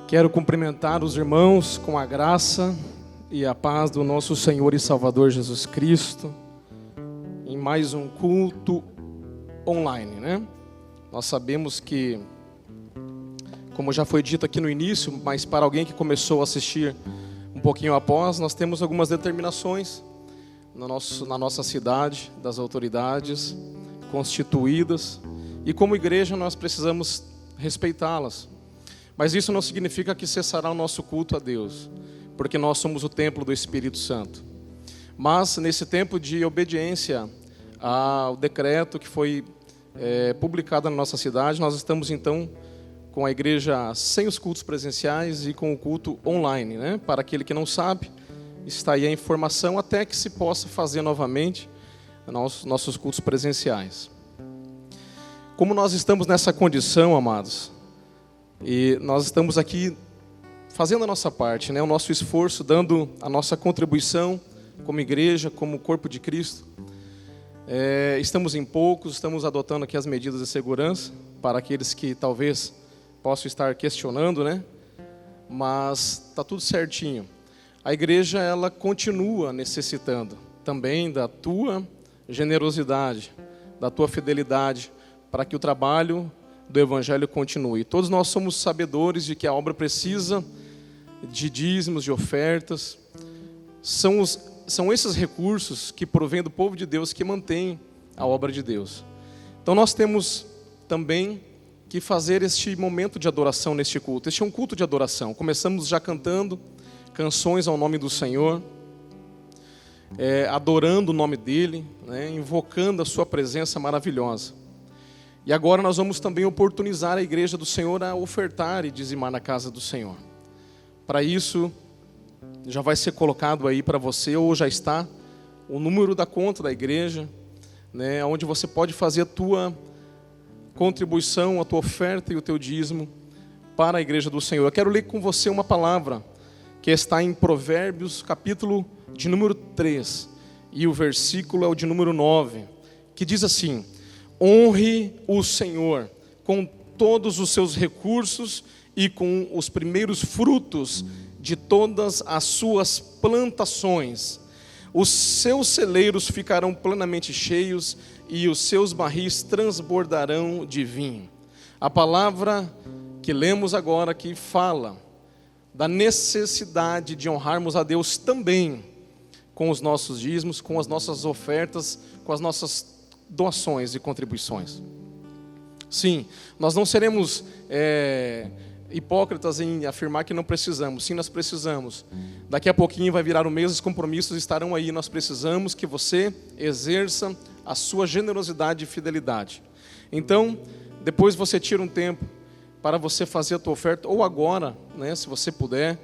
Quero cumprimentar os irmãos com a graça e a paz do nosso Senhor e Salvador Jesus Cristo em mais um culto online, né? Nós sabemos que, como já foi dito aqui no início, mas para alguém que começou a assistir um pouquinho após, nós temos algumas determinações na nossa cidade, das autoridades constituídas, e como igreja nós precisamos respeitá-las. Mas isso não significa que cessará o nosso culto a Deus, porque nós somos o templo do Espírito Santo. Mas nesse tempo de obediência ao decreto que foi publicado na nossa cidade, nós estamos então com a igreja sem os cultos presenciais e com o culto online, né? Para aquele que não sabe, está aí a informação até que se possa fazer novamente nossos cultos presenciais. Como nós estamos nessa condição, amados, e nós estamos aqui fazendo a nossa parte, né? O nosso esforço, dando a nossa contribuição como igreja, como corpo de Cristo. Estamos em poucos, estamos adotando aqui as medidas de segurança para aqueles que talvez possam estar questionando, né? Mas está tudo certinho. A igreja, ela continua necessitando também da tua generosidade, da tua fidelidade, para que o trabalho do Evangelho continue. Todos nós somos sabedores de que a obra precisa de dízimos, de ofertas. São esses recursos que provêm do povo de Deus que mantêm a obra de Deus. Então nós temos também que fazer este momento de adoração neste culto. Este é um culto de adoração. Começamos já cantando canções ao nome do Senhor, adorando o nome dEle, né, invocando a sua presença maravilhosa. E agora nós vamos também oportunizar a igreja do Senhor a ofertar e dizimar na casa do Senhor. Para isso, já vai ser colocado aí para você, ou já está, o número da conta da igreja, né, onde você pode fazer a tua contribuição, a tua oferta e o teu dízimo para a igreja do Senhor. Eu quero ler com você uma palavra que está em Provérbios, capítulo de número 3, e o versículo é o de número 9, que diz assim: honre o Senhor com todos os seus recursos e com os primeiros frutos de todas as suas plantações. Os seus celeiros ficarão plenamente cheios e os seus barris transbordarão de vinho. A palavra que lemos agora aqui fala da necessidade de honrarmos a Deus também com os nossos dízimos, com as nossas ofertas, com as nossas doações e contribuições. Sim, nós não seremos hipócritas em afirmar que não precisamos. Sim, nós precisamos. Daqui a pouquinho vai virar o mês, os compromissos estarão aí. Nós precisamos que você exerça a sua generosidade e fidelidade. Então, depois você tira um tempo para você fazer a tua oferta, ou agora, né, se você puder,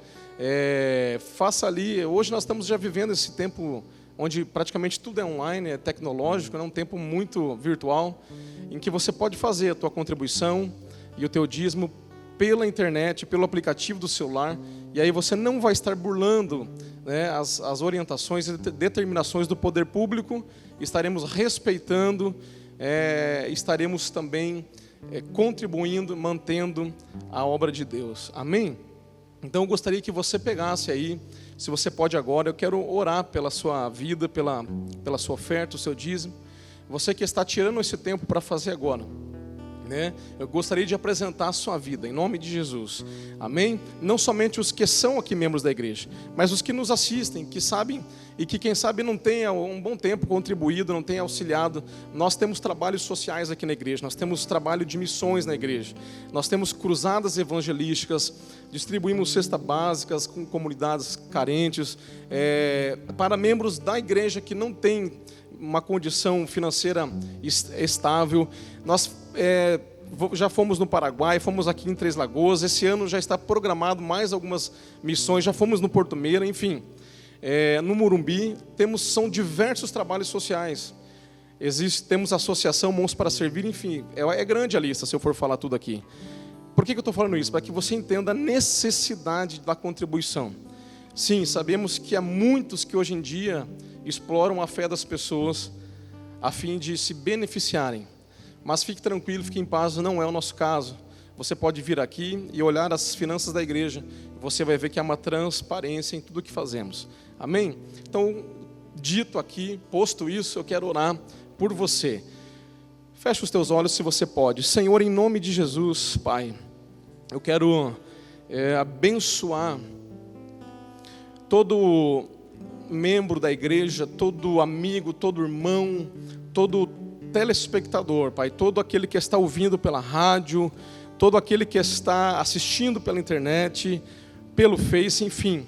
faça ali. Hoje nós estamos já vivendo esse tempo onde praticamente tudo é online, é tecnológico, é um tempo muito virtual, em que você pode fazer a tua contribuição e o teu dízimo pela internet, pelo aplicativo do celular, e aí você não vai estar burlando, né, as orientações e determinações do poder público. Estaremos respeitando, estaremos também contribuindo, mantendo a obra de Deus. Amém? Então eu gostaria que você pegasse aí, se você pode agora, eu quero orar pela sua vida, pela sua oferta, o seu dízimo. Você que está tirando esse tempo para fazer agora, né? Eu gostaria de apresentar a sua vida, em nome de Jesus. Amém? Não somente os que são aqui membros da igreja, mas os que nos assistem, que sabem e que quem sabe não tenha um bom tempo contribuído, não tenha auxiliado. Nós temos trabalhos sociais aqui na igreja, nós temos trabalho de missões na igreja, nós temos cruzadas evangelísticas, distribuímos cestas básicas com comunidades carentes, para membros da igreja que não têm uma condição financeira estável. Nós já fomos no Paraguai, fomos aqui em Três Lagoas, esse ano já está programado mais algumas missões, já fomos no Porto Meira, enfim. No Morumbi, são diversos trabalhos sociais. Temos a Associação Mãos para Servir, enfim, é grande a lista se eu for falar tudo aqui. Por que eu estou falando isso? Para que você entenda a necessidade da contribuição. Sim, sabemos que há muitos que hoje em dia exploram a fé das pessoas a fim de se beneficiarem. Mas fique tranquilo, fique em paz, não é o nosso caso. você pode vir aqui e olhar as finanças da igreja. Você vai ver que há uma transparência em tudo que fazemos. Amém? Então, dito aqui, posto isso, eu quero orar por você. Feche os teus olhos se você pode. Senhor, em nome de Jesus, Pai, eu quero abençoar todo membro da igreja, todo amigo, todo irmão, todo telespectador, Pai, todo aquele que está ouvindo pela rádio, todo aquele que está assistindo pela internet, pelo Face, enfim,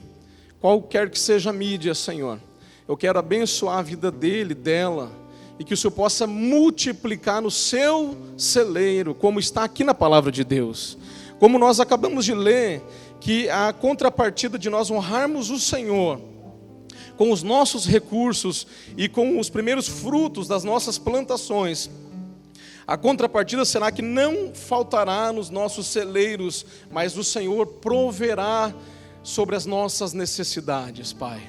qualquer que seja a mídia, Senhor. Eu quero abençoar a vida dele, dela, e que o Senhor possa multiplicar no seu celeiro, como está aqui na palavra de Deus. Como nós acabamos de ler, que a contrapartida de nós honrarmos o Senhor com os nossos recursos e com os primeiros frutos das nossas plantações, a contrapartida será que não faltará nos nossos celeiros, mas o Senhor proverá sobre as nossas necessidades, Pai.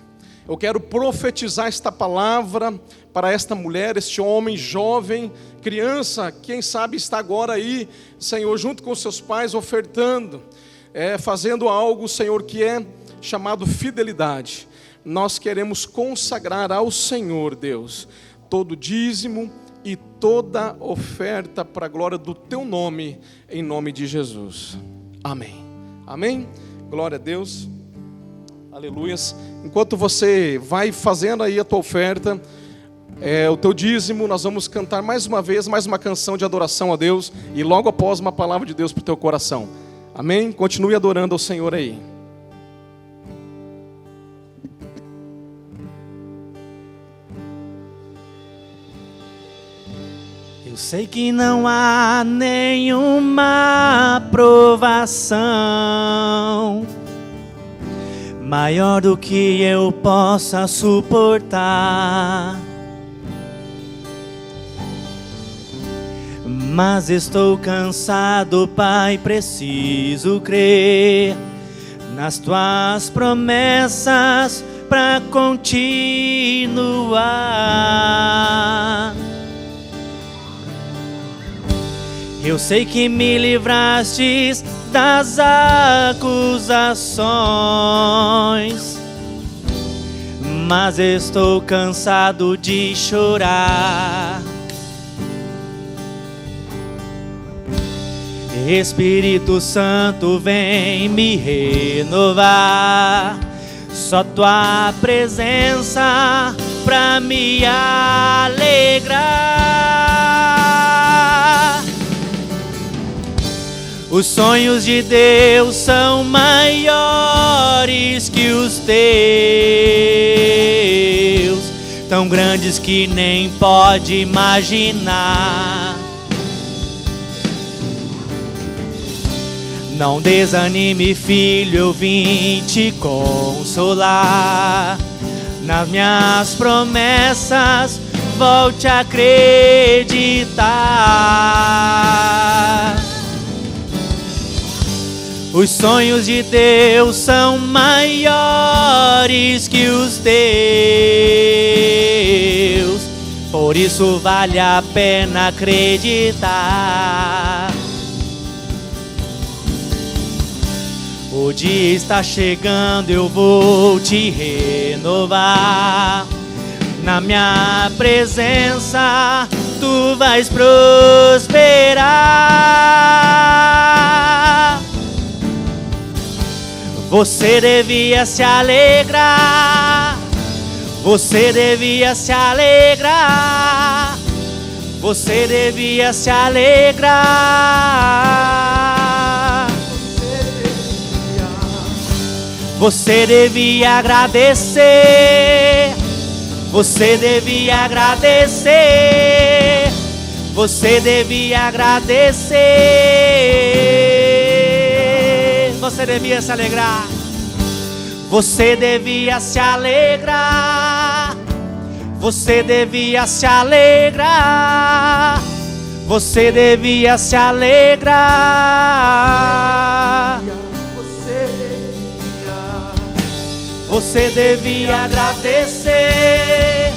Eu quero profetizar esta palavra para esta mulher, este homem jovem, criança, quem sabe está agora aí, Senhor, junto com seus pais, ofertando, fazendo algo, Senhor, que é chamado fidelidade. Nós queremos consagrar ao Senhor, Deus, todo dízimo e toda oferta para a glória do Teu nome, em nome de Jesus. Amém. Amém? Glória a Deus. Aleluias. Enquanto você vai fazendo aí a tua oferta, o teu dízimo, nós vamos cantar mais uma vez, mais uma canção de adoração a Deus, e logo após uma palavra de Deus para o teu coração. Amém? Continue adorando ao Senhor aí. Eu sei que não há nenhuma provação maior do que eu possa suportar, mas estou cansado, Pai, preciso crer nas Tuas promessas para continuar. Eu sei que me livrastes das acusações, mas estou cansado de chorar. Espírito Santo, vem me renovar. Só Tua presença pra me alegrar. Os sonhos de Deus são maiores que os teus, tão grandes que nem pode imaginar. Não desanime, filho, eu vim te consolar. Nas minhas promessas, volte a acreditar. Os sonhos de Deus são maiores que os teus, por isso vale a pena acreditar. O dia está chegando, eu vou te renovar. Na minha presença, tu vais prosperar. Você devia se alegrar, você devia se alegrar, você devia se alegrar. Você devia agradecer, você devia agradecer, você devia agradecer. Você devia se alegrar, você devia se alegrar, você devia se alegrar, você devia se alegrar. Você devia agradecer,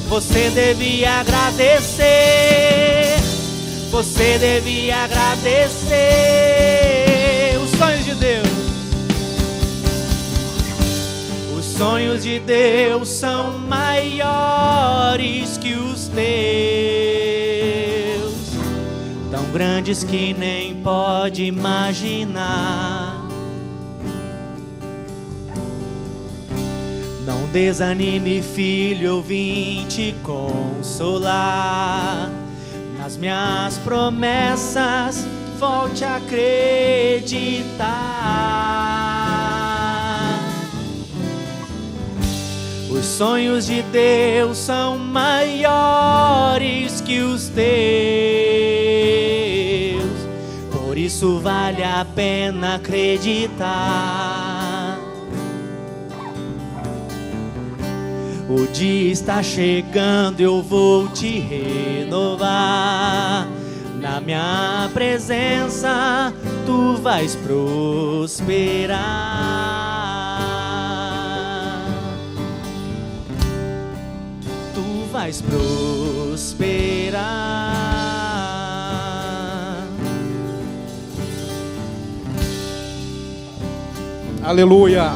você devia agradecer, você devia agradecer. Os sonhos de Deus, os sonhos de Deus são maiores que os teus, tão grandes que nem pode imaginar. Não desanime, filho, eu vim te consolar. Nas minhas promessas, volte a acreditar. Os sonhos de Deus são maiores que os teus, por isso vale a pena acreditar. O dia está chegando, eu vou te renovar. Na minha presença, tu vais prosperar. Tu vais prosperar. Aleluia,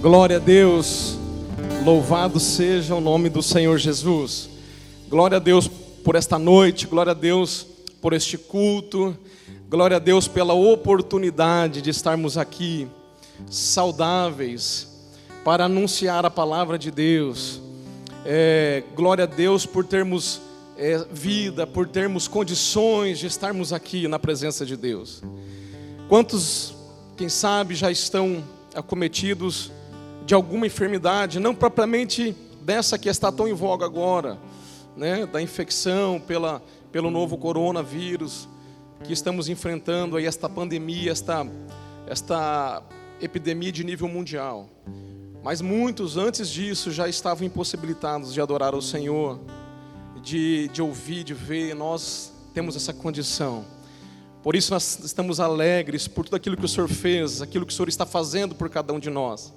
glória a Deus. Louvado seja o nome do Senhor Jesus. Glória a Deus por esta noite, glória a Deus por este culto, glória a Deus pela oportunidade de estarmos aqui saudáveis para anunciar a palavra de Deus. Glória a Deus por termos vida, por termos condições de estarmos aqui na presença de Deus. Quantos, quem sabe, já estão acometidos de alguma enfermidade, não propriamente dessa que está tão em voga agora, né, da infecção pelo novo coronavírus que estamos enfrentando aí, esta pandemia, esta epidemia de nível mundial. Mas muitos antes disso já estavam impossibilitados de adorar ao Senhor, de ouvir, de ver. Nós temos essa condição. Por isso nós estamos alegres por tudo aquilo que o Senhor fez, aquilo que o Senhor está fazendo por cada um de nós.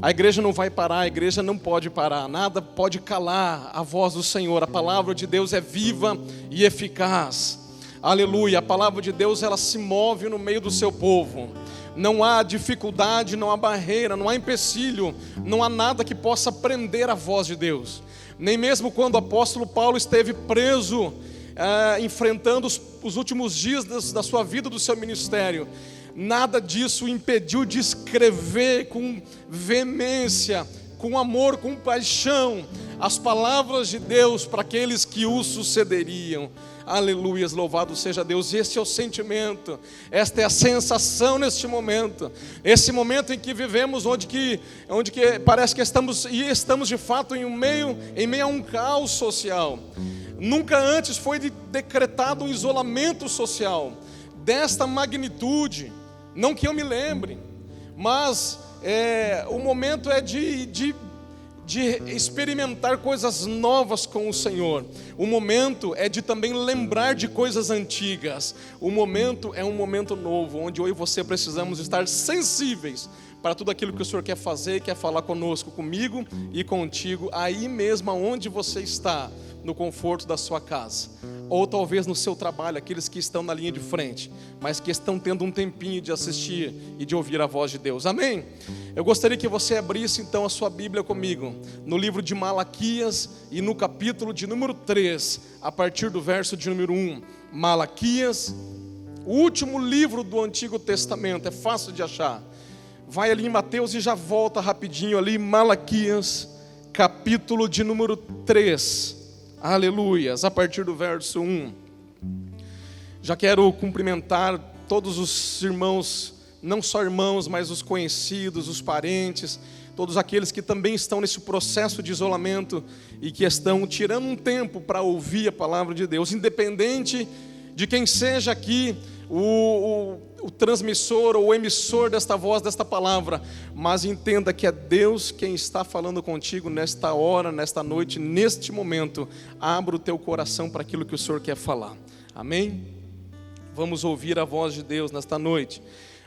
A igreja não vai parar, a igreja não pode parar, nada pode calar a voz do Senhor. A palavra de Deus é viva e eficaz. Aleluia, a palavra de Deus, ela se move no meio do seu povo. Não há dificuldade, não há barreira, não há empecilho, não há nada que possa prender a voz de Deus. Nem mesmo quando o apóstolo Paulo esteve preso, enfrentando os últimos dias da sua vida, do seu ministério, nada disso o impediu de escrever com veemência, com amor, com paixão, as palavras de Deus para aqueles que o sucederiam. Aleluias, louvado seja Deus. Esse é o sentimento, esta é a sensação neste momento, esse momento em que vivemos, onde que parece que estamos de fato em meio a um caos social. Nunca antes foi decretado um isolamento social desta magnitude, não que eu me lembre, mas o momento é de experimentar coisas novas com o Senhor. O momento é de também lembrar de coisas antigas. O momento é um momento novo, onde eu e você precisamos estar sensíveis para tudo aquilo que o Senhor quer fazer, quer falar conosco, comigo e contigo, aí mesmo onde você está, no conforto da sua casa, ou talvez no seu trabalho, aqueles que estão na linha de frente, mas que estão tendo um tempinho de assistir e de ouvir a voz de Deus. Amém? Eu gostaria que você abrisse então a sua Bíblia comigo, no livro de Malaquias e no capítulo de número 3, a partir do verso de número 1. Malaquias, o último livro do Antigo Testamento, é fácil de achar. Vai ali em Mateus e já volta rapidinho ali, Malaquias, capítulo de número 3. Aleluias, a partir do verso 1. Já quero cumprimentar todos os irmãos, não só irmãos, mas os conhecidos, os parentes, todos aqueles que também estão nesse processo de isolamento e que estão tirando um tempo para ouvir a palavra de Deus, independente de quem seja aqui o transmissor ou o emissor desta voz, desta palavra, mas entenda que é Deus quem está falando contigo nesta hora, nesta noite, neste momento. Abra o teu coração para aquilo que o Senhor quer falar. Amém? Vamos ouvir a voz de Deus nesta noite.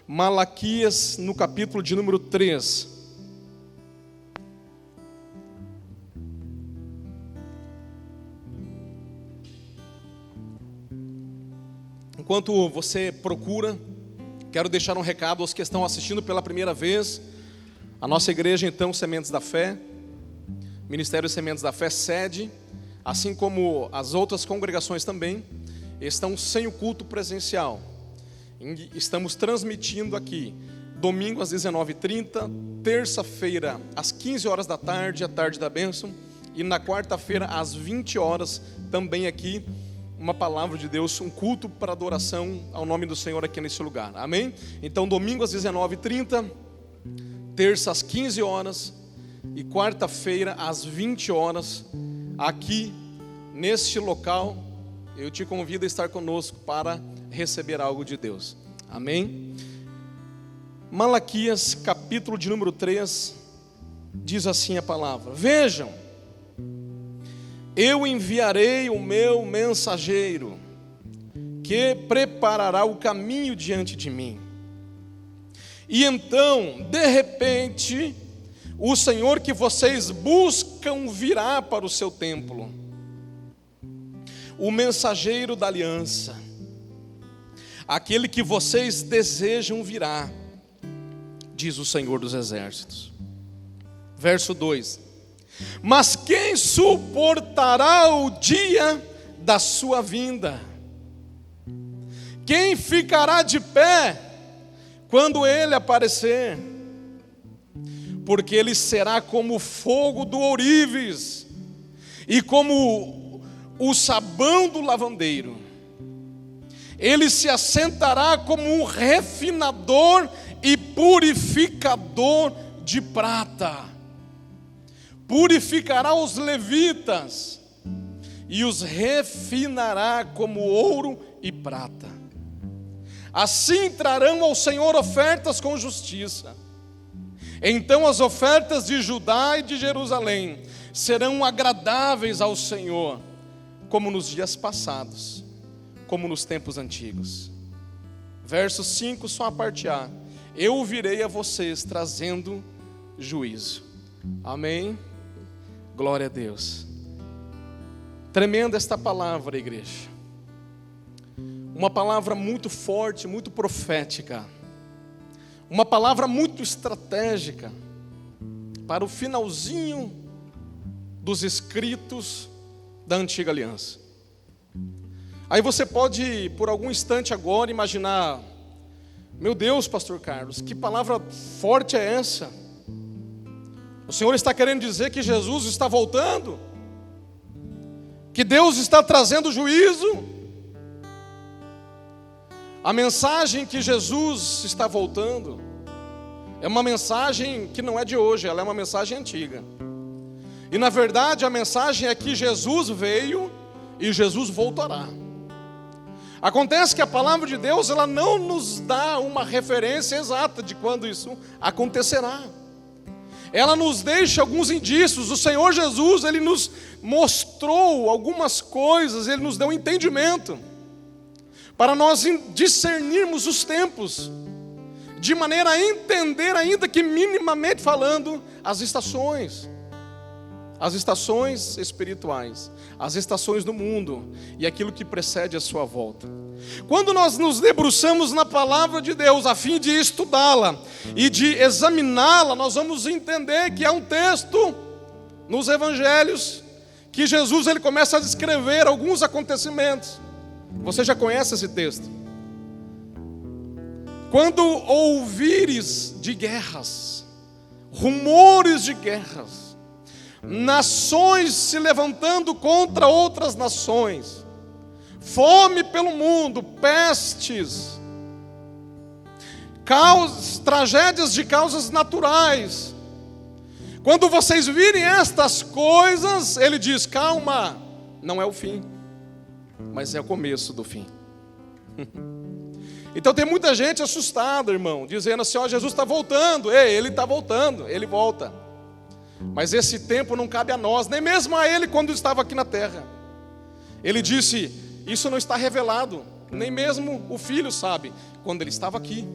Malaquias, no capítulo de número 3. Enquanto você procura, quero deixar um recado aos que estão assistindo pela primeira vez. A nossa igreja, então, Sementes da Fé, Ministério Sementes da Fé, sede, assim como as outras congregações também, estão sem o culto presencial. Estamos transmitindo aqui, domingo às 19h30, terça-feira às 15 horas da tarde, a tarde da bênção, e na quarta-feira às 20 horas, também aqui, uma palavra de Deus, um culto para adoração ao nome do Senhor aqui nesse lugar, amém? Então domingo às 19h30, terça às 15 horas e quarta-feira às 20 horas, aqui neste local, eu te convido a estar conosco para receber algo de Deus, amém? Malaquias, capítulo de número 3, diz assim a palavra: vejam, eu enviarei o meu mensageiro, que preparará o caminho diante de mim. E então, de repente, o Senhor que vocês buscam virá para o seu templo, o mensageiro da aliança, aquele que vocês desejam virá, diz o Senhor dos Exércitos. Verso 2: mas quem suportará o dia da sua vinda? Quem ficará de pé quando ele aparecer? Porque ele será como o fogo do ourives e como o sabão do lavandeiro. Ele se assentará como um refinador e purificador de prata. Purificará os levitas e os refinará como ouro e prata. Assim trarão ao Senhor ofertas com justiça. Então as ofertas de Judá e de Jerusalém serão agradáveis ao Senhor, como nos dias passados, como nos tempos antigos. Verso 5, só a parte A: eu virei a vocês trazendo juízo. Amém? Glória a Deus. Tremenda esta palavra, igreja. Uma palavra muito forte, muito profética. Uma palavra muito estratégica para o finalzinho dos escritos da antiga aliança. Aí você pode, por algum instante agora, imaginar: meu Deus, pastor Carlos, que palavra forte é essa? O Senhor está querendo dizer que Jesus está voltando? Que Deus está trazendo juízo? A mensagem que Jesus está voltando é uma mensagem que não é de hoje, ela é uma mensagem antiga. E na verdade a mensagem é que Jesus veio e Jesus voltará. Acontece que a palavra de Deus, ela não nos dá uma referência exata de quando isso acontecerá. Ela nos deixa alguns indícios. O Senhor Jesus, Ele nos mostrou algumas coisas, Ele nos deu um entendimento para nós discernirmos os tempos, de maneira a entender, ainda que minimamente falando, as estações espirituais, as estações do mundo e aquilo que precede a sua volta. Quando nós nos debruçamos na palavra de Deus a fim de estudá-la e de examiná-la, nós vamos entender que há um texto nos evangelhos que Jesus ele começa a descrever alguns acontecimentos. Você já conhece esse texto? Quando ouvires de guerras, rumores de guerras, nações se levantando contra outras nações, fome pelo mundo, pestes, tragédias de causas naturais. Quando vocês virem estas coisas, ele diz: calma, não é o fim, mas é o começo do fim. Então tem muita gente assustada, irmão, dizendo assim: ó, Jesus está voltando. Ele está voltando, ele volta. Mas esse tempo não cabe a nós, nem mesmo a ele quando estava aqui na terra. Ele disse: isso não está revelado, nem mesmo o Filho sabe, quando ele estava aqui.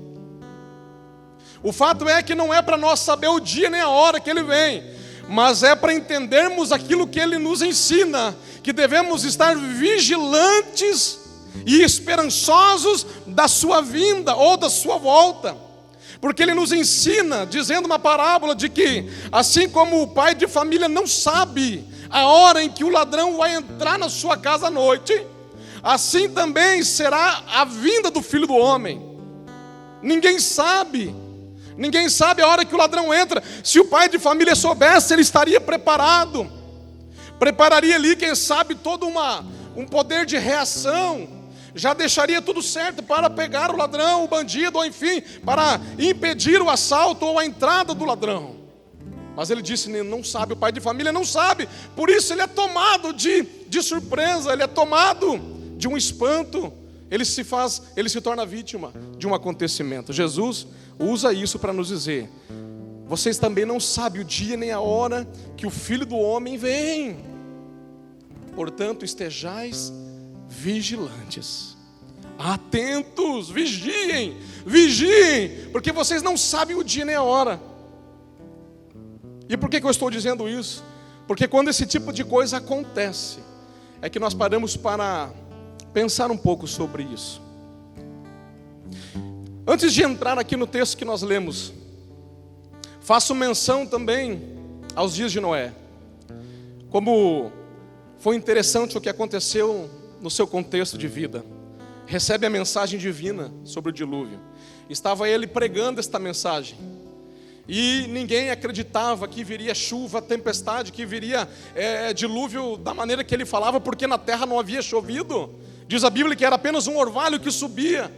O fato é que não é para nós saber o dia nem a hora que ele vem, mas é para entendermos aquilo que ele nos ensina, que devemos estar vigilantes e esperançosos da sua vinda ou da sua volta. Porque ele nos ensina, dizendo uma parábola de que, assim como o pai de família não sabe a hora em que o ladrão vai entrar na sua casa à noite, assim também será a vinda do Filho do Homem. Ninguém sabe a hora que o ladrão entra. Se o pai de família soubesse, ele estaria preparado. Prepararia ali, quem sabe, todo um poder de reação. Já deixaria tudo certo para pegar o ladrão, o bandido, ou enfim, para impedir o assalto ou a entrada do ladrão. Mas ele disse, não sabe, o pai de família não sabe. Por isso ele é tomado de surpresa, ele é tomado de um espanto. Ele se torna vítima de um acontecimento. Jesus usa isso para nos dizer: vocês também não sabem o dia nem a hora que o Filho do Homem vem. Portanto, estejais vigilantes, atentos, vigiem, porque vocês não sabem o dia nem a hora. E por que eu estou dizendo isso? Porque quando esse tipo de coisa acontece, é que nós paramos para pensar um pouco sobre isso. Antes de entrar aqui no texto que nós lemos, faço menção também aos dias de Noé. Como foi interessante o que aconteceu no seu contexto de vida. Recebe a mensagem divina sobre o dilúvio. Estava ele pregando esta mensagem. E ninguém acreditava que viria chuva, tempestade, que viria dilúvio da maneira que ele falava, porque na terra não havia chovido. Diz a Bíblia que era apenas um orvalho que subia.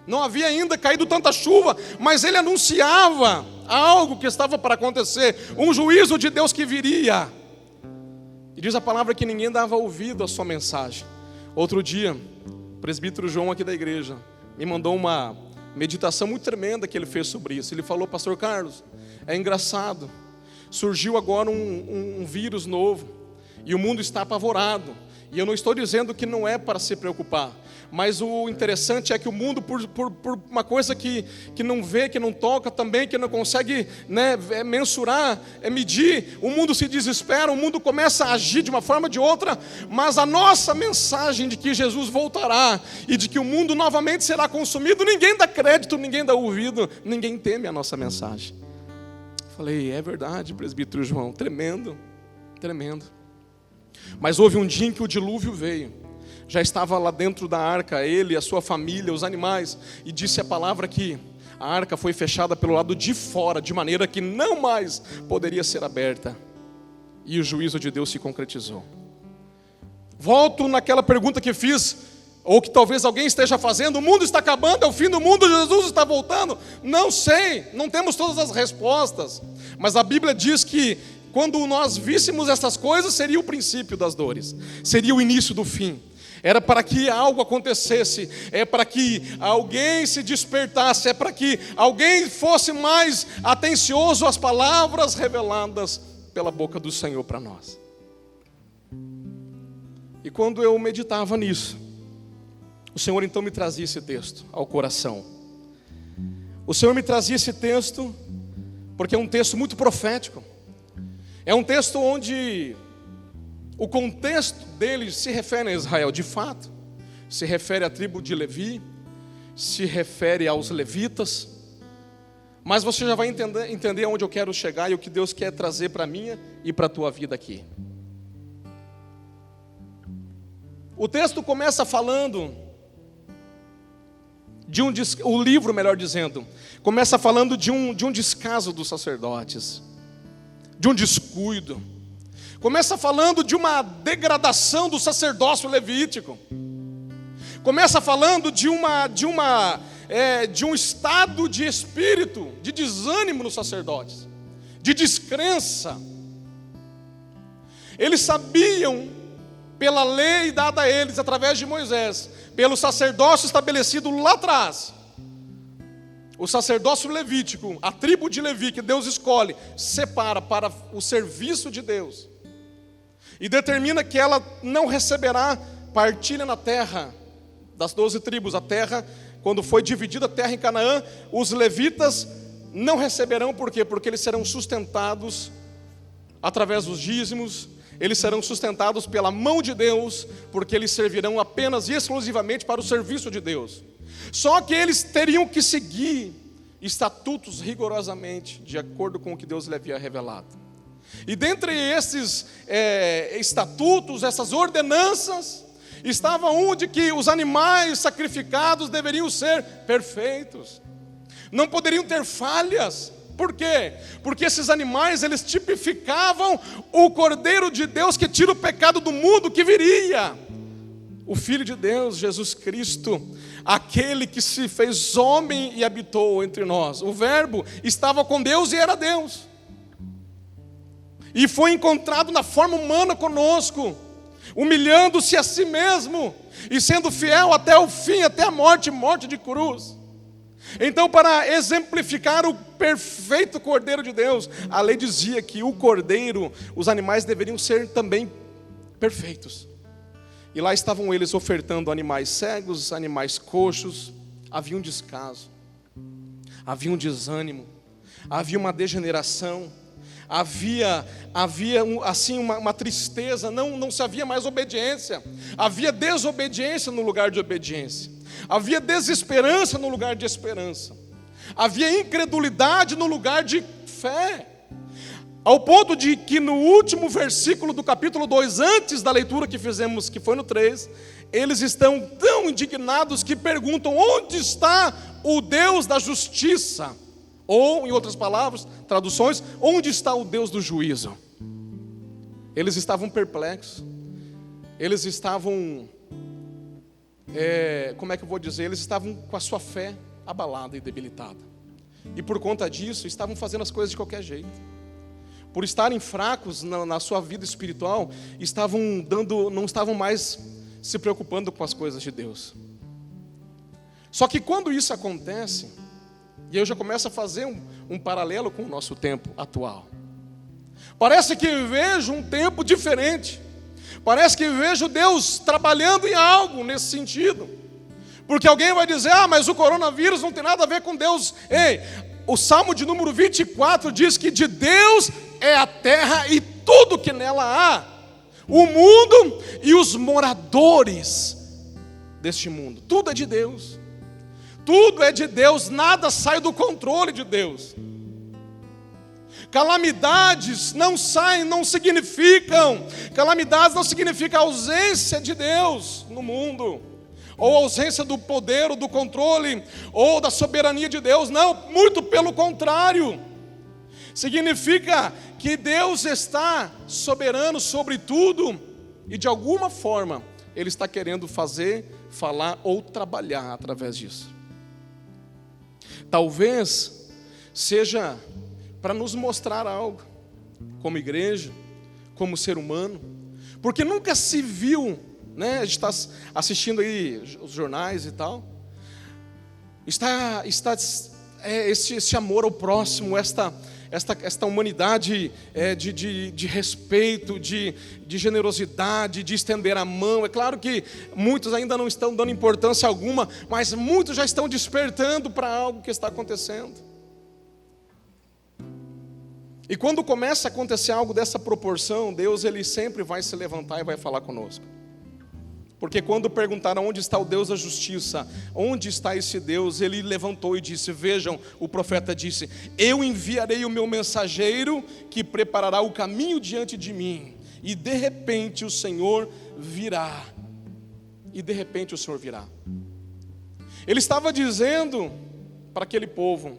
Não havia ainda caído tanta chuva, mas ele anunciava algo que estava para acontecer, um juízo de Deus que viria. E diz a palavra que ninguém dava ouvido à sua mensagem. Outro dia, o presbítero João aqui da igreja me mandou uma meditação muito tremenda que ele fez sobre isso. Ele falou: pastor Carlos, é engraçado, surgiu agora um vírus novo e o mundo está apavorado. E eu não estou dizendo que não é para se preocupar, mas o interessante é que o mundo, por uma coisa que não vê, que não toca também, que não consegue mensurar, medir, o mundo se desespera, o mundo começa a agir de uma forma ou de outra. Mas a nossa mensagem de que Jesus voltará e de que o mundo novamente será consumido, ninguém dá crédito, ninguém dá ouvido, ninguém teme a nossa mensagem. Falei: é verdade, presbítero João, tremendo, tremendo. Mas houve um dia em que o dilúvio veio. Já estava lá dentro da arca ele, a sua família, os animais. E disse a palavra que a arca foi fechada pelo lado de fora, de maneira que não mais poderia ser aberta. E o juízo de Deus se concretizou. Volto naquela pergunta que fiz, ou que talvez alguém esteja fazendo: o mundo está acabando, é o fim do mundo, Jesus está voltando. Não sei, não temos todas as respostas. Mas a Bíblia diz que quando nós víssemos essas coisas, seria o princípio das dores, seria o início do fim. Era para que algo acontecesse, é para que alguém se despertasse, é para que alguém fosse mais atencioso às palavras reveladas pela boca do Senhor para nós. E quando eu meditava nisso, o Senhor então me trazia esse texto ao coração. O Senhor me trazia esse texto porque é um texto muito profético. É um texto onde o contexto dele se refere a Israel, de fato. Se refere à tribo de Levi, se refere aos levitas. Mas você já vai entender onde eu quero chegar e o que Deus quer trazer para a minha e para a tua vida aqui. O texto começa falando o livro, melhor dizendo, começa falando de um descaso dos sacerdotes, de um descuido. Começa falando de uma degradação do sacerdócio levítico. Começa falando de um estado de espírito, de desânimo nos sacerdotes, de descrença. Eles sabiam, pela lei dada a eles através de Moisés, pelo sacerdócio estabelecido lá atrás, o sacerdócio levítico, a tribo de Levi que Deus escolhe, separa para o serviço de Deus e determina que ela não receberá partilha na terra das 12 tribos. A terra, quando foi dividida a terra em Canaã, os levitas não receberão. Por quê? Porque eles serão sustentados através dos dízimos, Eles serão sustentados pela mão de Deus, porque eles servirão apenas e exclusivamente para o serviço de Deus. Só que eles teriam que seguir estatutos rigorosamente, de acordo com o que Deus lhe havia revelado. E dentre esses estatutos, essas ordenanças, estava um de que os animais sacrificados deveriam ser perfeitos, não poderiam ter falhas. Por quê? Porque esses animais, eles tipificavam o Cordeiro de Deus que tira o pecado do mundo, que viria. O Filho de Deus, Jesus Cristo, aquele que se fez homem e habitou entre nós. O Verbo estava com Deus e era Deus. E foi encontrado na forma humana conosco, humilhando-se a si mesmo e sendo fiel até o fim, até a morte de cruz. Então, para exemplificar o perfeito Cordeiro de Deus, a lei dizia que o Cordeiro, os animais deveriam ser também perfeitos. E lá estavam eles ofertando animais cegos, animais coxos. Havia um descaso, havia um desânimo, havia uma degeneração, havia assim uma tristeza, não se havia mais obediência, havia desobediência no lugar de obediência. Havia desesperança no lugar de esperança. Havia incredulidade no lugar de fé. Ao ponto de que no último versículo do capítulo 2, antes da leitura que fizemos, que foi no 3, eles estão tão indignados que perguntam: onde está o Deus da justiça? Ou, em outras palavras, traduções, onde está o Deus do juízo? Eles estavam perplexos. Eles estavam... como é que eu vou dizer? Eles estavam com a sua fé abalada e debilitada. E por conta disso, estavam fazendo as coisas de qualquer jeito. Por estarem fracos na sua vida espiritual, não estavam mais se preocupando com as coisas de Deus. Só que quando isso acontece, e eu já começo a fazer um paralelo com o nosso tempo atual, parece que vejo um tempo diferente. Parece que vejo Deus trabalhando em algo nesse sentido. Porque alguém vai dizer: mas o coronavírus não tem nada a ver com Deus. Ei, o Salmo de número 24 diz que de Deus é a terra e tudo que nela há, o mundo e os moradores deste mundo. Tudo é de Deus. Tudo é de Deus, nada sai do controle de Deus. Calamidades não significam ausência de Deus no mundo, ou ausência do poder, ou do controle, ou da soberania de Deus. Não, muito pelo contrário. Significa que Deus está soberano sobre tudo, e de alguma forma Ele está querendo fazer, falar ou trabalhar através disso. Talvez seja para nos mostrar algo, como igreja, como ser humano, porque nunca se viu, né? A gente está assistindo aí os jornais e tal, esse amor ao próximo, esta humanidade de respeito, de generosidade, de estender a mão. É claro que muitos ainda não estão dando importância alguma, mas muitos já estão despertando para algo que está acontecendo. E quando começa a acontecer algo dessa proporção, Deus ele sempre vai se levantar e vai falar conosco. Porque quando perguntaram onde está o Deus da justiça, onde está esse Deus, ele levantou e disse: vejam, o profeta disse: eu enviarei o meu mensageiro que preparará o caminho diante de mim, e de repente o Senhor virá. E de repente o Senhor virá. Ele estava dizendo para aquele povo,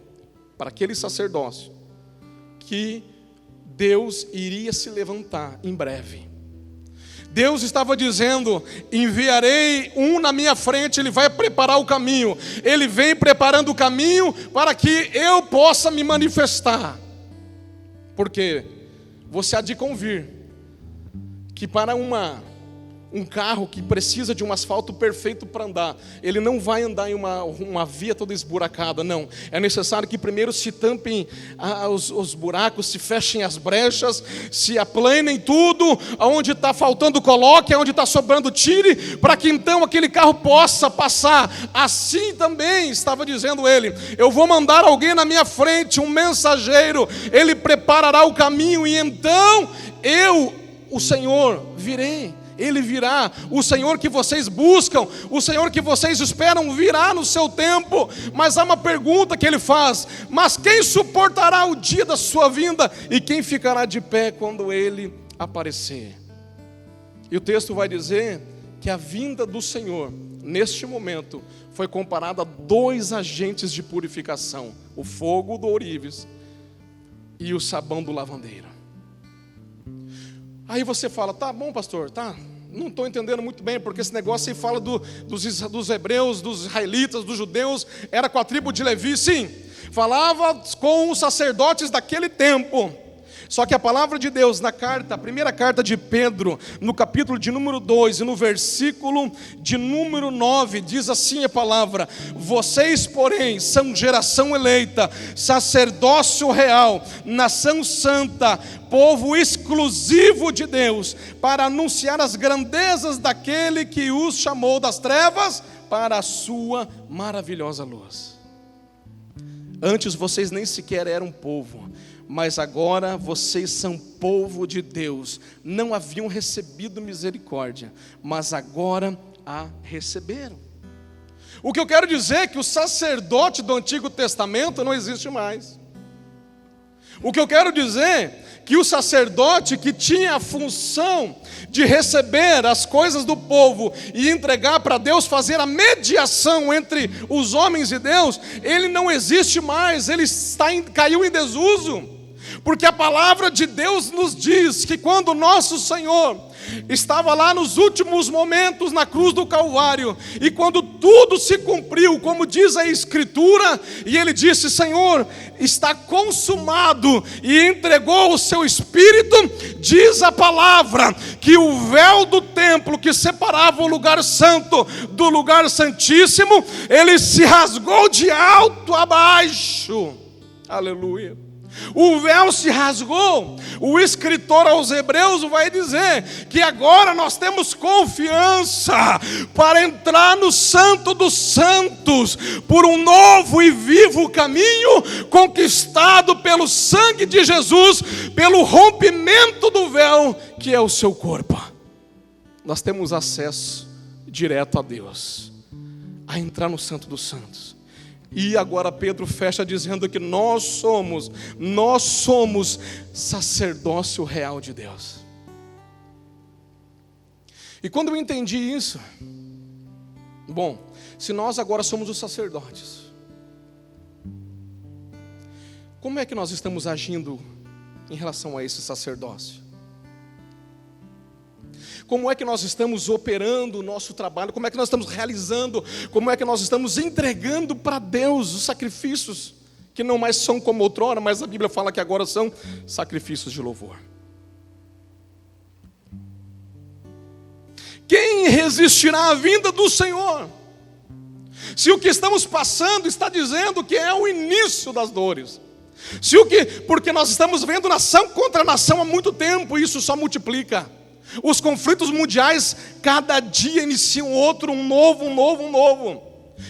para aquele sacerdócio, que Deus iria se levantar em breve. Deus estava dizendo: enviarei um na minha frente, ele vai preparar o caminho. Ele vem preparando o caminho para que eu possa me manifestar. Porque você há de convir que para um carro que precisa de um asfalto perfeito para andar, ele não vai andar em uma via toda esburacada, não. É necessário que primeiro se tampem os buracos, se fechem as brechas, se aplanem tudo, aonde está faltando coloque, aonde está sobrando tire, para que então aquele carro possa passar. Assim também estava dizendo ele: eu vou mandar alguém na minha frente, um mensageiro, ele preparará o caminho, e então eu o Senhor, virei. Ele virá, o Senhor que vocês buscam, o Senhor que vocês esperam virá no seu tempo. Mas há uma pergunta que ele faz: mas quem suportará o dia da sua vinda? E quem ficará de pé quando ele aparecer? E o texto vai dizer que a vinda do Senhor, neste momento, foi comparada a 2 agentes de purificação: o fogo do ourives e o sabão do lavandeiro. Aí você fala: tá bom, pastor, tá, não estou entendendo muito bem, porque esse negócio aí fala dos hebreus, dos israelitas, dos judeus, era com a tribo de Levi. Sim, falava com os sacerdotes daquele tempo. Só que a palavra de Deus na carta, a primeira carta de Pedro, no capítulo de número 2 e no versículo de número 9, diz assim a palavra: vocês, porém, são geração eleita, sacerdócio real, nação santa, povo exclusivo de Deus, para anunciar as grandezas daquele que os chamou das trevas para a sua maravilhosa luz. Antes vocês nem sequer eram povo, mas agora vocês são povo de Deus. Não haviam recebido misericórdia, mas agora a receberam. O que eu quero dizer é que o sacerdote do Antigo Testamento não existe mais. O que eu quero dizer é que o sacerdote que tinha a função de receber as coisas do povo e entregar para Deus, fazer a mediação entre os homens e Deus, ele não existe mais, ele caiu em desuso. Porque a palavra de Deus nos diz que quando nosso Senhor estava lá nos últimos momentos na cruz do Calvário, e quando tudo se cumpriu, como diz a Escritura, e ele disse: Senhor, está consumado, e entregou o seu Espírito, diz a palavra que o véu do templo que separava o lugar santo do lugar santíssimo, ele se rasgou de alto a baixo. Aleluia. O véu se rasgou. O escritor aos Hebreus vai dizer que agora nós temos confiança para entrar no Santo dos Santos, por um novo e vivo caminho conquistado pelo sangue de Jesus, pelo rompimento do véu que é o seu corpo. Nós temos acesso direto a Deus, a entrar no Santo dos Santos. E agora Pedro fecha dizendo que nós somos sacerdócio real de Deus. E quando eu entendi isso, bom, se nós agora somos os sacerdotes, como é que nós estamos agindo em relação a esse sacerdócio? Como é que nós estamos operando o nosso trabalho? Como é que nós estamos realizando? Como é que nós estamos entregando para Deus os sacrifícios que não mais são como outrora, mas a Bíblia fala que agora são sacrifícios de louvor? Quem resistirá à vinda do Senhor? Se o que estamos passando está dizendo que é o início das dores. Porque nós estamos vendo nação contra nação há muito tempo, e isso só multiplica. Os conflitos mundiais, cada dia iniciam outro, um novo.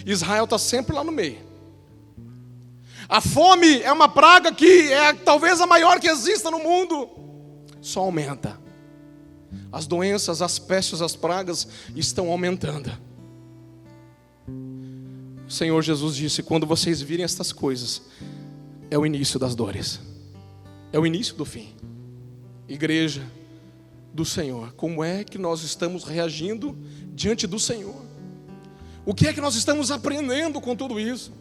Israel está sempre lá no meio. A fome é uma praga que é talvez a maior que exista no mundo. Só aumenta. As doenças, as pestes, as pragas estão aumentando. O Senhor Jesus disse: quando vocês virem estas coisas, é o início das dores. É o início do fim. Igreja do Senhor, como é que nós estamos reagindo diante do Senhor? O que é que nós estamos aprendendo com tudo isso?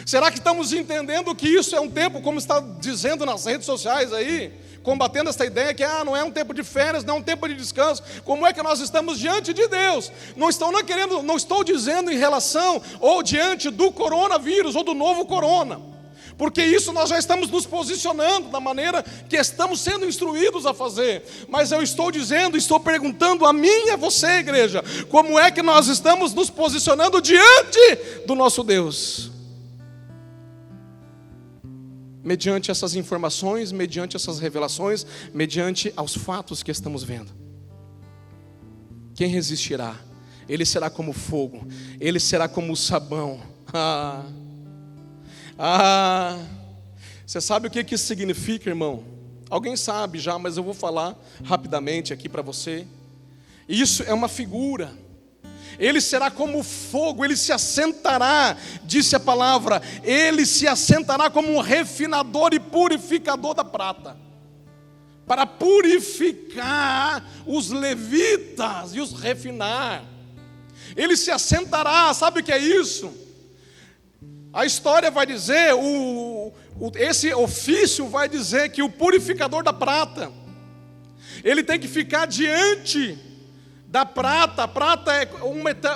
Será que estamos entendendo que isso é um tempo, como está dizendo nas redes sociais aí, combatendo essa ideia que não é um tempo de férias, não é um tempo de descanso? Como é que nós estamos diante de Deus? Não estou dizendo em relação ou diante do coronavírus ou do novo corona, porque isso nós já estamos nos posicionando da maneira que estamos sendo instruídos a fazer. Mas eu estou perguntando a mim e a você, igreja, como é que nós estamos nos posicionando diante do nosso Deus? Mediante essas informações, mediante essas revelações, mediante aos fatos que estamos vendo. Quem resistirá? Ele será como fogo, ele será como o sabão. Você sabe o que isso significa, irmão? Alguém sabe já, mas eu vou falar rapidamente aqui para você. Isso é uma figura. Ele será como fogo, ele se assentará, disse a palavra, ele se assentará como um refinador e purificador da prata, para purificar os levitas e os refinar. Ele se assentará, sabe o que é isso? A história vai dizer, esse ofício vai dizer que o purificador da prata, ele tem que ficar diante da prata. A prata é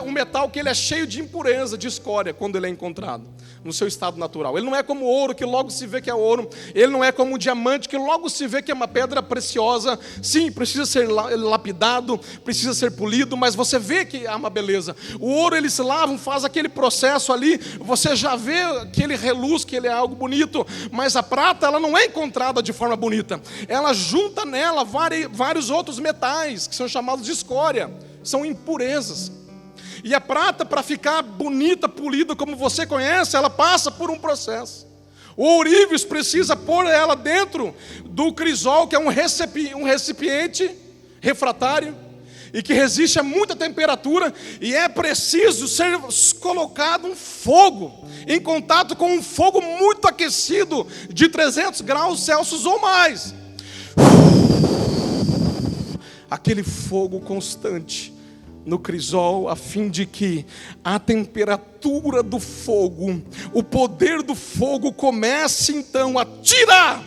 um metal que ele é cheio de impureza, de escória, quando ele é encontrado no seu estado natural. Ele não é como o ouro, que logo se vê que é ouro. Ele não é como o diamante, que logo se vê que é uma pedra preciosa. Sim, precisa ser lapidado, precisa ser polido, mas você vê que há uma beleza. O ouro, eles lavam, faz aquele processo ali, você já vê que ele reluz, que ele é algo bonito. Mas a prata, ela não é encontrada de forma bonita. Ela junta nela vários outros metais, que são chamados de escória. São impurezas. E a prata, para ficar bonita, polida, como você conhece, ela passa por um processo. O ourives precisa pôr ela dentro do crisol, que é um recipiente refratário, e que resiste a muita temperatura, e é preciso ser colocado um fogo, em contato com um fogo muito aquecido, de 300 graus Celsius ou mais. Aquele fogo constante no crisol, a fim de que a temperatura do fogo, o poder do fogo comece então a tirar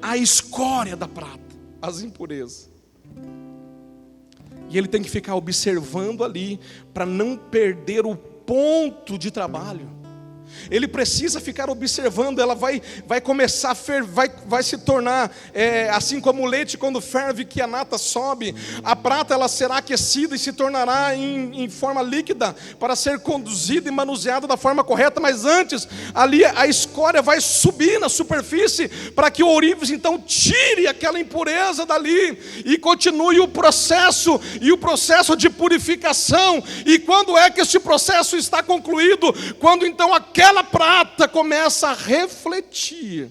a escória da prata, as impurezas. E ele tem que ficar observando ali, para não perder o ponto de trabalho. Ele precisa ficar observando, ela vai começar a ferver, vai se tornar, assim como o leite quando ferve, que a nata sobe, a prata ela será aquecida e se tornará em forma líquida, para ser conduzida e manuseada da forma correta, mas antes, ali a escória vai subir na superfície, para que o ourives então tire aquela impureza dali, e continue o processo de purificação. E quando é que este processo está concluído? Quando então aquela prata começa a refletir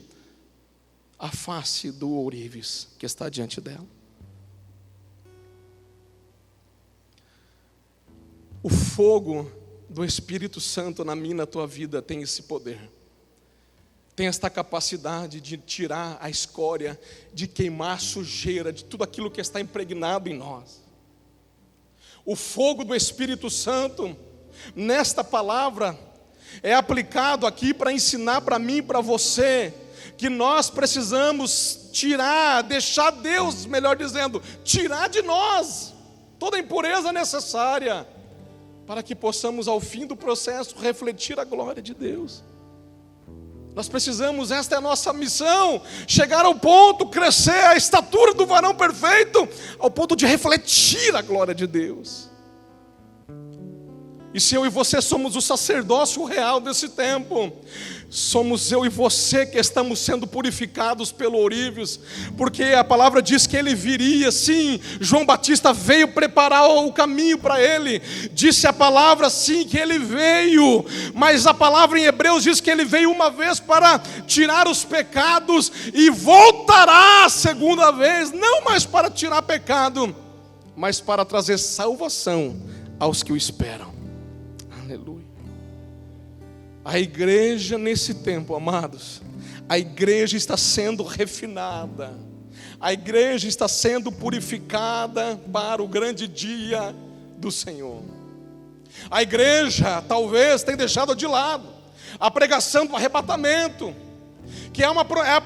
a face do ourives que está diante dela. O fogo do Espírito Santo na minha, na tua vida, tem esse poder. Tem esta capacidade de tirar a escória, de queimar a sujeira, de tudo aquilo que está impregnado em nós. O fogo do Espírito Santo, nesta palavra, é aplicado aqui para ensinar para mim e para você que nós precisamos tirar, deixar Deus, melhor dizendo, tirar de nós toda a impureza necessária para que possamos ao fim do processo refletir a glória de Deus. Nós precisamos, esta é a nossa missão, chegar ao ponto, crescer a estatura do varão perfeito, ao ponto de refletir a glória de Deus. E se eu e você somos o sacerdócio real desse tempo, somos eu e você que estamos sendo purificados pelo ourives, porque a palavra diz que ele viria, sim, João Batista veio preparar o caminho para ele, disse a palavra sim que ele veio, mas a palavra em Hebreus diz que ele veio uma vez para tirar os pecados e voltará a segunda vez, não mais para tirar pecado, mas para trazer salvação aos que o esperam. Aleluia. A igreja nesse tempo, amados, a igreja está sendo refinada, a igreja está sendo purificada para o grande dia do Senhor. A igreja talvez tenha deixado de lado a pregação do arrebatamento, que é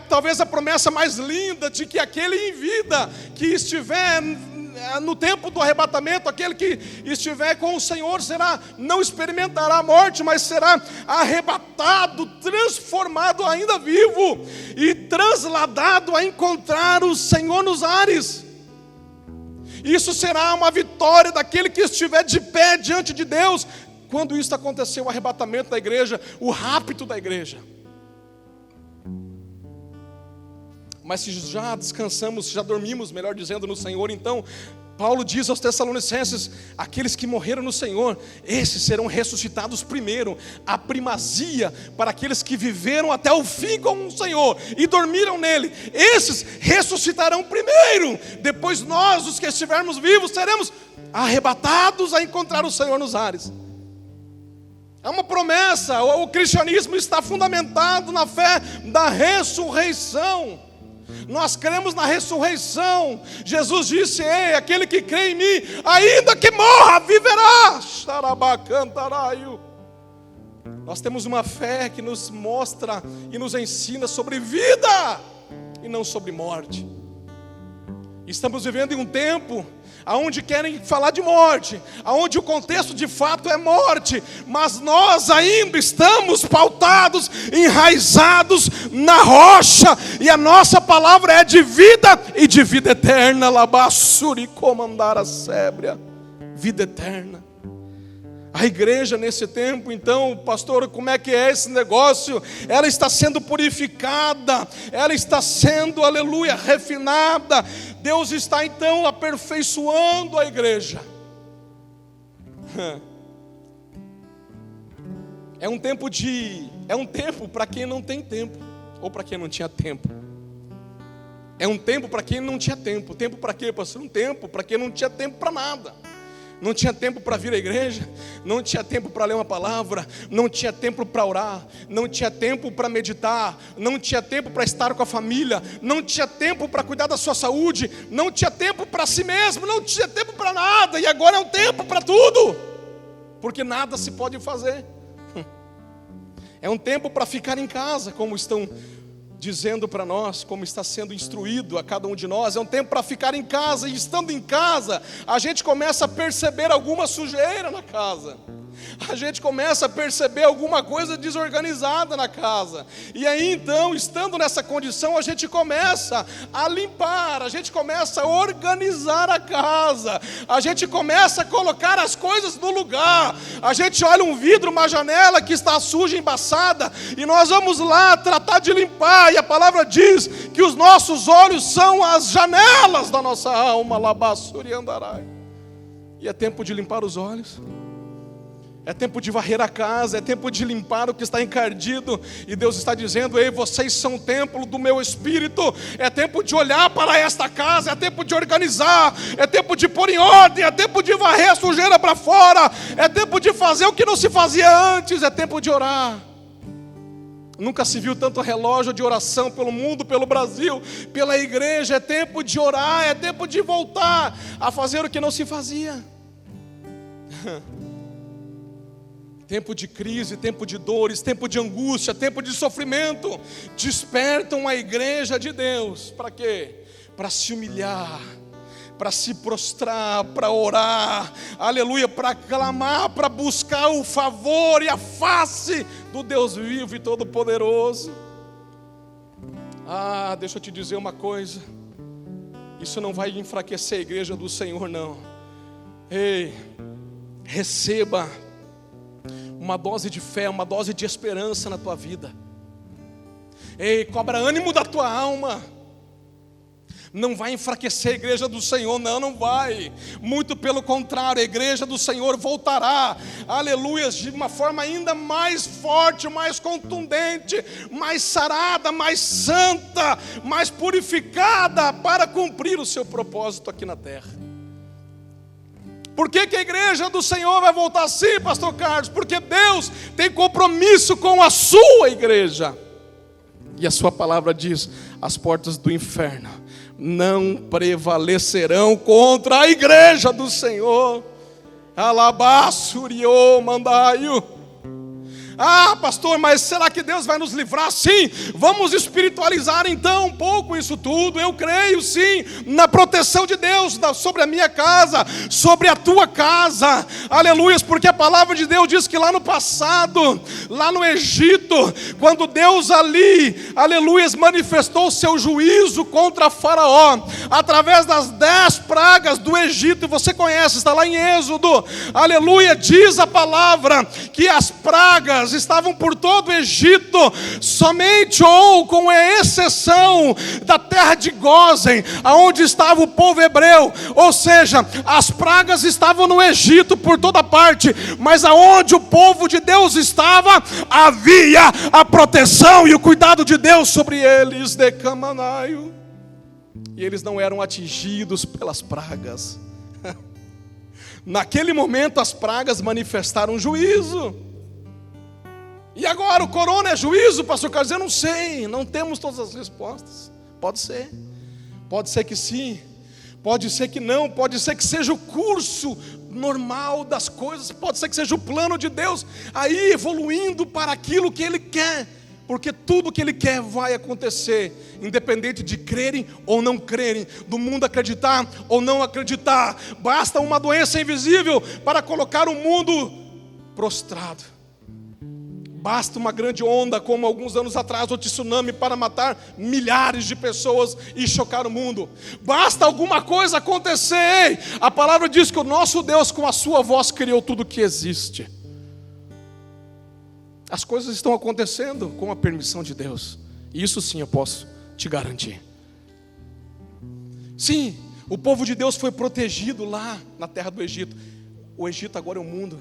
talvez a promessa mais linda de que aquele em vida que estiver no tempo do arrebatamento, aquele que estiver com o Senhor não experimentará a morte, mas será arrebatado, transformado ainda vivo e trasladado a encontrar o Senhor nos ares. Isso será uma vitória daquele que estiver de pé diante de Deus quando isso acontecer, o arrebatamento da igreja, o rapto da igreja. Mas se já descansamos, já dormimos, melhor dizendo, no Senhor, então Paulo diz aos Tessalonicenses: aqueles que morreram no Senhor, esses serão ressuscitados primeiro, a primazia para aqueles que viveram até o fim com o Senhor e dormiram nele. Esses ressuscitarão primeiro, depois nós, os que estivermos vivos, seremos arrebatados a encontrar o Senhor nos ares. É uma promessa. O cristianismo está fundamentado na fé da ressurreição. Nós cremos na ressurreição. Jesus disse: ei, aquele que crê em mim, ainda que morra, viverá. Xarabacantaraio. Nós temos uma fé que nos mostra e nos ensina sobre vida e não sobre morte. Estamos vivendo em um tempo aonde querem falar de morte, aonde o contexto de fato é morte, mas nós ainda estamos pautados, enraizados na rocha, e a nossa palavra é de vida e de vida eterna. Labassuri comandar a sébria, vida eterna. A igreja nesse tempo, então, pastor, como é que é esse negócio? Ela está sendo purificada, ela está sendo, aleluia, refinada. Deus está então aperfeiçoando a igreja. É um tempo para quem não tem tempo, ou para quem não tinha tempo. É um tempo para quem não tinha tempo. Tempo para quê, pastor? Um tempo para quem não tinha tempo para nada. Não tinha tempo para vir à igreja, não tinha tempo para ler uma palavra, não tinha tempo para orar, não tinha tempo para meditar, não tinha tempo para estar com a família, não tinha tempo para cuidar da sua saúde, não tinha tempo para si mesmo, não tinha tempo para nada. E agora é um tempo para tudo, porque nada se pode fazer. É um tempo para ficar em casa, como estão dizendo para nós, como está sendo instruído a cada um de nós. É um tempo para ficar em casa, e estando em casa, a gente começa a perceber alguma sujeira na casa. A gente começa a perceber alguma coisa desorganizada na casa. E aí então, estando nessa condição, a gente começa a limpar, a gente começa a organizar a casa, a gente começa a colocar as coisas no lugar. A gente olha um vidro, uma janela que está suja, embaçada, e nós vamos lá tratar de limpar. E a palavra diz que os nossos olhos são as janelas da nossa alma. Labassuri andarai. E é tempo de limpar os olhos. É tempo de varrer a casa, é tempo de limpar o que está encardido. E Deus está dizendo: ei, vocês são o templo do meu Espírito. É tempo de olhar para esta casa, é tempo de organizar, é tempo de pôr em ordem, é tempo de varrer a sujeira para fora, é tempo de fazer o que não se fazia antes, é tempo de orar. Nunca se viu tanto relógio de oração pelo mundo, pelo Brasil, pela igreja. É tempo de orar, é tempo de voltar a fazer o que não se fazia. Tempo de crise, tempo de dores, tempo de angústia, tempo de sofrimento despertam a igreja de Deus. Para quê? Para se humilhar, para se prostrar, para orar, aleluia, para clamar, para buscar o favor e a face do Deus vivo e todo-poderoso. Deixa eu te dizer uma coisa, isso não vai enfraquecer a igreja do Senhor, não. Ei, receba uma dose de fé, uma dose de esperança na tua vida. Ei, cobra ânimo da tua alma. Não vai enfraquecer a igreja do Senhor, não vai. Muito pelo contrário, a igreja do Senhor voltará, aleluia, de uma forma ainda mais forte, mais contundente, mais sarada, mais santa, mais purificada, para cumprir o seu propósito aqui na terra. Por que a igreja do Senhor vai voltar assim, pastor Carlos? Porque Deus tem compromisso com a sua igreja. E a sua palavra diz: as portas do inferno não prevalecerão contra a igreja do Senhor. Alabassuriô mandaio. Pastor, mas será que Deus vai nos livrar? Sim, vamos espiritualizar então um pouco isso tudo. Eu creio sim na proteção de Deus sobre a minha casa, sobre a tua casa, aleluias, porque a palavra de Deus diz que lá no passado, lá no Egito, quando Deus ali, aleluias, manifestou o seu juízo contra Faraó, através das 10 pragas do Egito, e você conhece, está lá em Êxodo, aleluia, diz a palavra que as pragas pragas estavam por todo o Egito, somente ou com exceção da terra de Gósen, aonde estava o povo hebreu. Ou seja, as pragas estavam no Egito por toda parte, mas aonde o povo de Deus estava, havia a proteção e o cuidado de Deus sobre eles. Decamanaio. E eles não eram atingidos pelas pragas. Naquele momento as pragas manifestaram juízo. E agora o corona é juízo, pastor Carlos? Eu não sei, não temos todas as respostas. Pode ser que sim, pode ser que não, pode ser que seja o curso normal das coisas, pode ser que seja o plano de Deus aí evoluindo para aquilo que Ele quer, porque tudo que Ele quer vai acontecer, independente de crerem ou não crerem, do mundo acreditar ou não acreditar. Basta uma doença invisível para colocar o mundo prostrado. Basta uma grande onda, como alguns anos atrás o tsunami, para matar milhares de pessoas e chocar o mundo. Basta alguma coisa acontecer. Ei, a palavra diz que o nosso Deus com a sua voz criou tudo que existe. As coisas estão acontecendo com a permissão de Deus. Isso sim eu posso te garantir. Sim, o povo de Deus foi protegido lá na terra do Egito. O Egito agora é o mundo.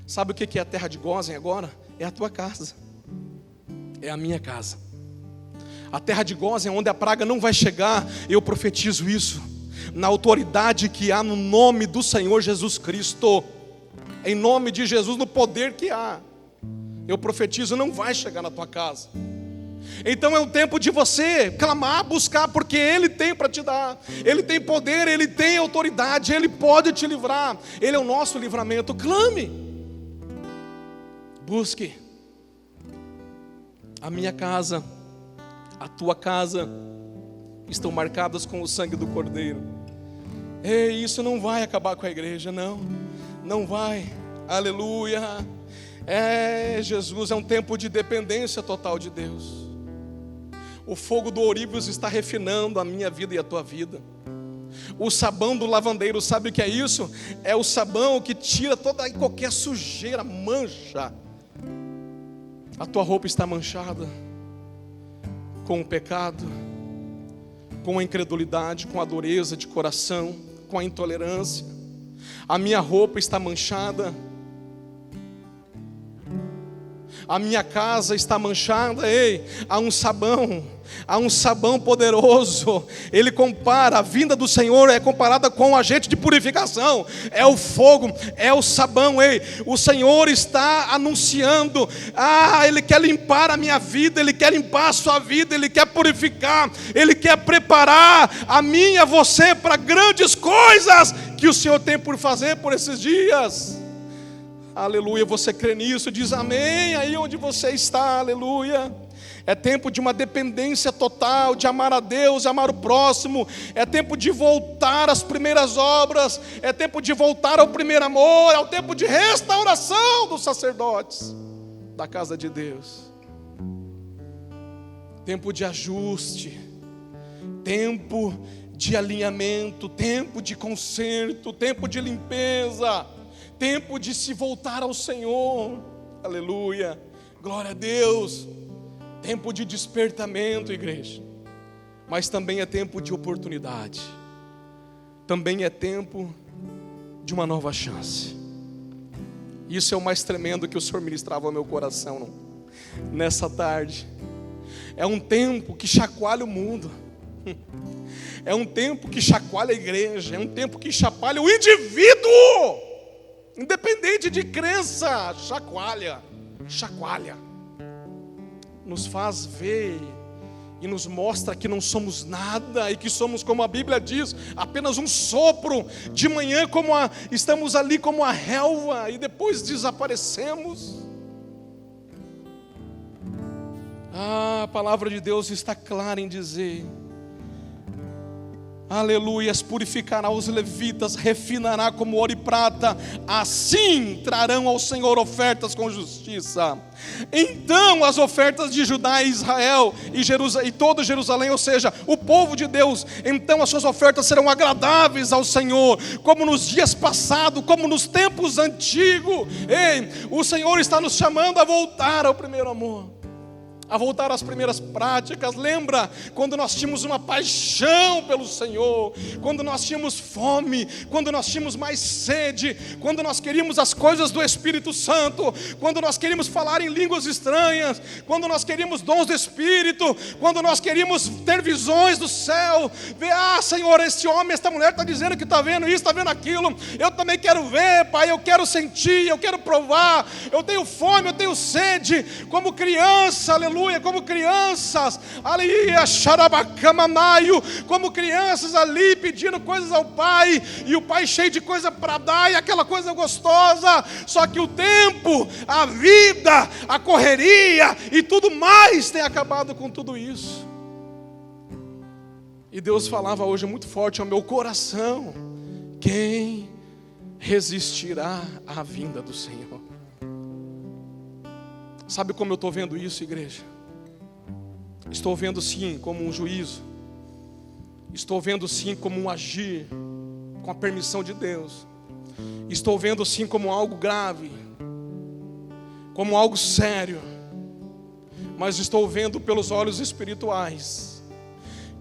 Sabe o que é a terra de Gósen agora? É a tua casa, é a minha casa. A terra de Gósen, onde a praga não vai chegar, eu profetizo isso, na autoridade que há no nome do Senhor Jesus Cristo, em nome de Jesus, no poder que há, eu profetizo, não vai chegar na tua casa. Então é um tempo de você clamar, buscar, porque Ele tem para te dar. Ele tem poder, Ele tem autoridade, Ele pode te livrar. Ele é o nosso livramento. Clame, busque. A minha casa, a tua casa estão marcadas com o sangue do Cordeiro. Ei, isso não vai acabar com a igreja, não vai. Aleluia. Jesus, é um tempo de dependência total de Deus. O fogo do Ourives está refinando a minha vida e a tua vida. O sabão do lavandeiro, sabe o que é isso? É o sabão que tira toda e qualquer sujeira, mancha. A tua roupa está manchada com o pecado, com a incredulidade, com a dureza de coração, com a intolerância. A minha roupa está manchada. A minha casa está manchada. Ei, há um sabão poderoso. Ele compara, a vinda do Senhor é comparada com um agente de purificação. É o fogo, é o sabão. Ei, o Senhor está anunciando, Ele quer limpar a minha vida, Ele quer limpar a sua vida, Ele quer purificar, Ele quer preparar a mim e a você para grandes coisas que o Senhor tem por fazer por esses dias. Aleluia, você crê nisso? Diz amém aí onde você está, aleluia. É tempo de uma dependência total, de amar a Deus, amar o próximo. É tempo de voltar às primeiras obras. É tempo de voltar ao primeiro amor. É o tempo de restauração dos sacerdotes da casa de Deus. Tempo de ajuste, tempo de alinhamento, tempo de conserto, tempo de limpeza, tempo de se voltar ao Senhor. Aleluia, glória a Deus. Tempo de despertamento, igreja. Mas também é tempo de oportunidade. Também é tempo de uma nova chance. Isso é o mais tremendo que o Senhor ministrava ao meu coração nessa tarde. É um tempo que chacoalha o mundo. É um tempo que chacoalha a igreja. É um tempo que chacoalha o indivíduo. Independente de crença, chacoalha. Nos faz ver e nos mostra que não somos nada e que somos, como a Bíblia diz, apenas um sopro. De manhã estamos ali como a relva e depois desaparecemos. A palavra de Deus está clara em dizer: aleluias, purificará os levitas, refinará como ouro e prata, assim trarão ao Senhor ofertas com justiça. Então as ofertas de Judá e Israel e todo Jerusalém, ou seja, o povo de Deus, então as suas ofertas serão agradáveis ao Senhor, como nos dias passados, como nos tempos antigos. Ei, o Senhor está nos chamando a voltar ao primeiro amor, a voltar às primeiras práticas. Lembra quando nós tínhamos uma paixão pelo Senhor, quando nós tínhamos fome, quando nós tínhamos mais sede, quando nós queríamos as coisas do Espírito Santo, quando nós queríamos falar em línguas estranhas, quando nós queríamos dons do Espírito, quando nós queríamos ter visões do céu, ver, Senhor, esse homem, esta mulher está dizendo que está vendo isso, está vendo aquilo, eu também quero ver, Pai, eu quero sentir, eu quero provar, eu tenho fome, eu tenho sede, como criança, aleluia, como crianças, aleluia, xarabacamanaio, como crianças ali pedindo coisas ao Pai, e o Pai cheio de coisa para dar, e aquela coisa gostosa, só que o tempo, a vida, a correria e tudo mais tem acabado com tudo isso. E Deus falava hoje muito forte ao meu coração: quem resistirá à vinda do Senhor? Sabe como eu estou vendo isso, igreja? Estou vendo sim como um juízo. Estou vendo sim como um agir com a permissão de Deus. Estou vendo sim como algo grave, como algo sério. Mas estou vendo pelos olhos espirituais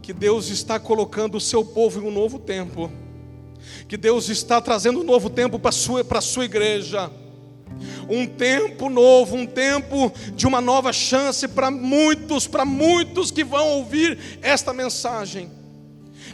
que Deus está colocando o seu povo em um novo tempo. Que Deus está trazendo um novo tempo para a sua igreja. Um tempo novo, um tempo de uma nova chance para muitos que vão ouvir esta mensagem.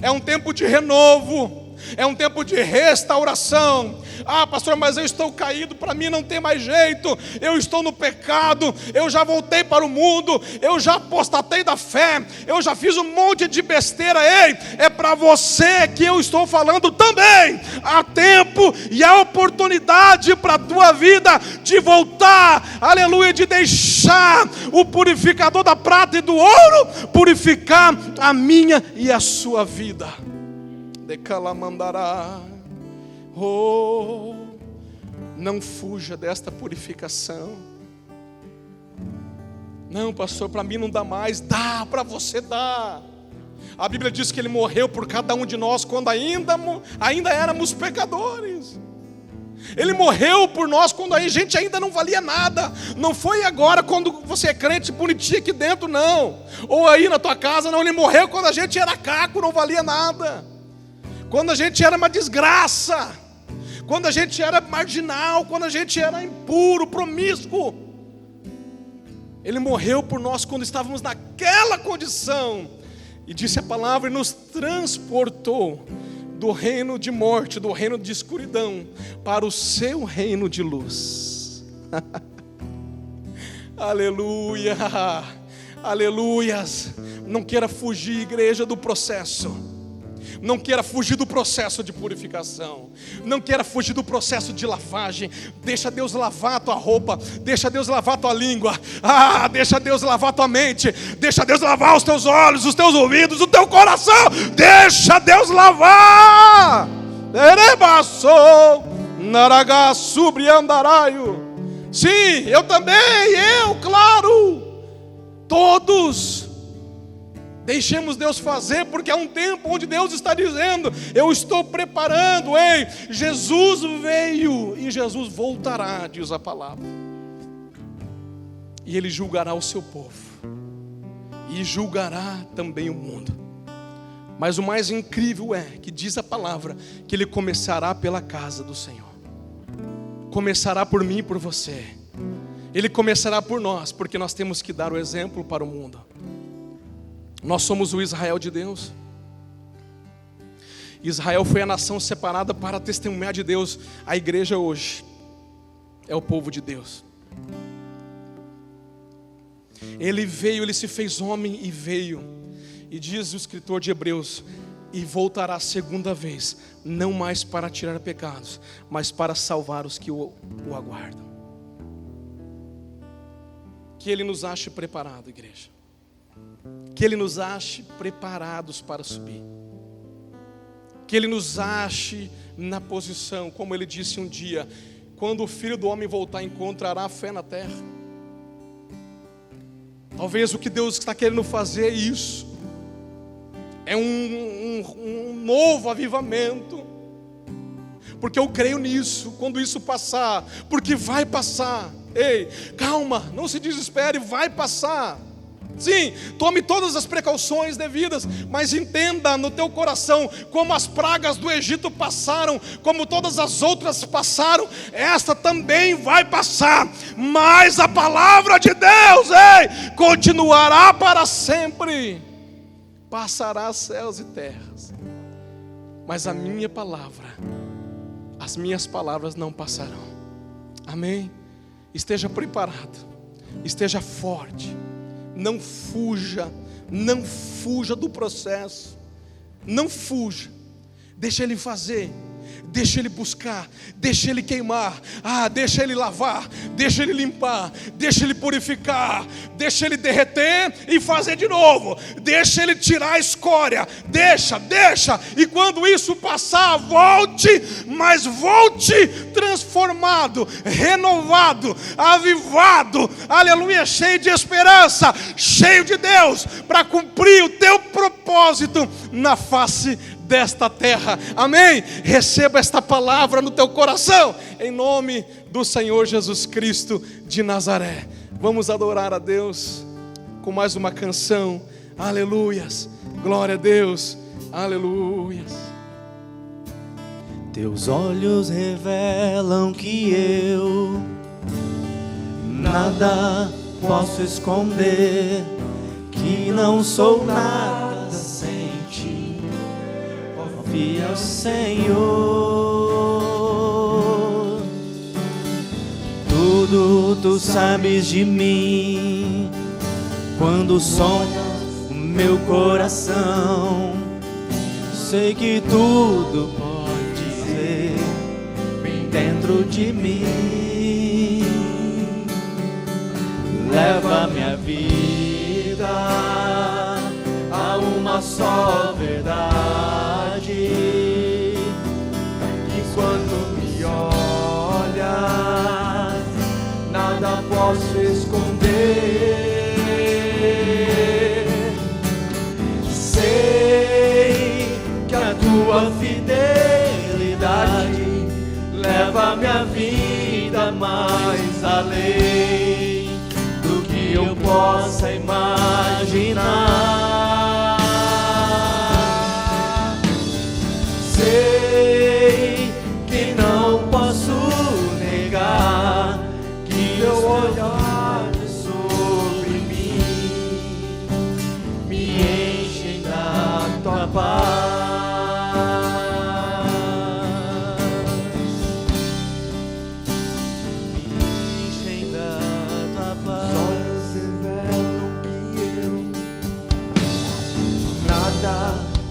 É um tempo de renovo, é um tempo de restauração. Pastor, mas eu estou caído, para mim não tem mais jeito, eu estou no pecado, eu já voltei para o mundo, eu já apostatei da fé, eu já fiz um monte de besteira. Ei, é para você que eu estou falando também. Há tempo e há oportunidade para a tua vida de voltar, aleluia, de deixar o purificador da prata e do ouro purificar a minha e a sua vida. Decalamandará. Não fuja desta purificação. Não, pastor, para mim não dá mais. Dá, para você dá. A Bíblia diz que Ele morreu por cada um de nós quando ainda éramos pecadores. Ele morreu por nós quando a gente ainda não valia nada. Não foi agora quando você é crente bonitinho aqui dentro, não. Ou aí na tua casa, não. Ele morreu quando a gente era caco, não valia nada. Quando a gente era uma desgraça, quando a gente era marginal, quando a gente era impuro, promíscuo. Ele morreu por nós quando estávamos naquela condição. E disse a palavra, e nos transportou do reino de morte, do reino de escuridão, para o seu reino de luz. Aleluia, aleluias. Não queira fugir, igreja, do processo. Não queira fugir do processo de purificação. Não queira fugir do processo de lavagem. Deixa Deus lavar a tua roupa. Deixa Deus lavar a tua língua. Deixa Deus lavar a tua mente. Deixa Deus lavar os teus olhos, os teus ouvidos, o teu coração. Deixa Deus lavar. Sim, eu também, claro. Todos. Deixemos Deus fazer, porque é um tempo onde Deus está dizendo: eu estou preparando. Ei, Jesus veio e Jesus voltará, diz a palavra. E Ele julgará o seu povo, e julgará também o mundo. Mas o mais incrível é que diz a palavra que Ele começará pela casa do Senhor. Começará por mim e por você. Ele começará por nós, porque nós temos que dar o exemplo para o mundo. Nós somos o Israel de Deus. Israel foi a nação separada para testemunhar de Deus. A igreja hoje é o povo de Deus. Ele veio, Ele se fez homem e veio. E diz o escritor de Hebreus: e voltará a segunda vez, não mais para tirar pecados, mas para salvar os que o aguardam. Que Ele nos ache preparado, igreja. Que Ele nos ache preparados para subir. que Ele nos ache na posição, como Ele disse um dia: quando o Filho do Homem voltar, encontrará fé na terra. Talvez o que Deus está querendo fazer é isso, é um novo avivamento, porque eu creio nisso, quando isso passar, porque vai passar. Ei, calma, não se desespere, vai passar. Sim, tome todas as precauções devidas, mas entenda no teu coração, como as pragas do Egito passaram, como todas as outras passaram, esta também vai passar, mas a palavra de Deus, ei, continuará para sempre. Passará céus e terras, mas a minha palavra, as minhas palavras não passarão. Amém? Esteja preparado, esteja forte. Não fuja do processo, não fuja, deixa Ele fazer, deixa Ele buscar, deixa Ele queimar, deixa Ele lavar, deixa Ele limpar, deixa Ele purificar, deixa Ele derreter e fazer de novo, deixa Ele tirar a escória, deixa, e quando isso passar, volte, mas volte transformado, renovado, avivado, aleluia, cheio de esperança, cheio de Deus, para cumprir o teu propósito na face desta terra. Amém? Receba esta palavra no teu coração, em nome do Senhor Jesus Cristo de Nazaré. Vamos adorar a Deus com mais uma canção. Aleluias, glória a Deus, aleluias. Teus olhos revelam que eu nada posso esconder, que não sou nada sem ti, ó fiel Senhor. Tudo tu sabes de mim, quando sonhas o meu coração, sei que tudo pode ser bem dentro de mim. Leva minha vida a uma só verdade, e quando me olhas, nada posso esconder. Sei que a tua fidelidade leva minha vida mais além do que eu possa imaginar. Sei que não posso negar que teu olhar sobre mim me enche da tua paz.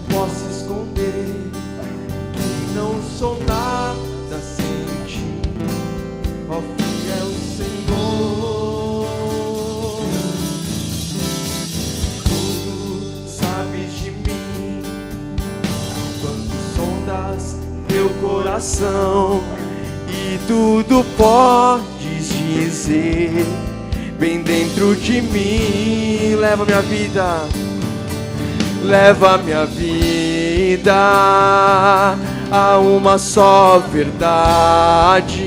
Posso esconder que não sou nada sem ti, ó fiel Senhor. Tudo sabes de mim, quando sondas meu coração, e tudo podes dizer bem dentro de mim. Leva minha vida, leva minha vida a uma só verdade,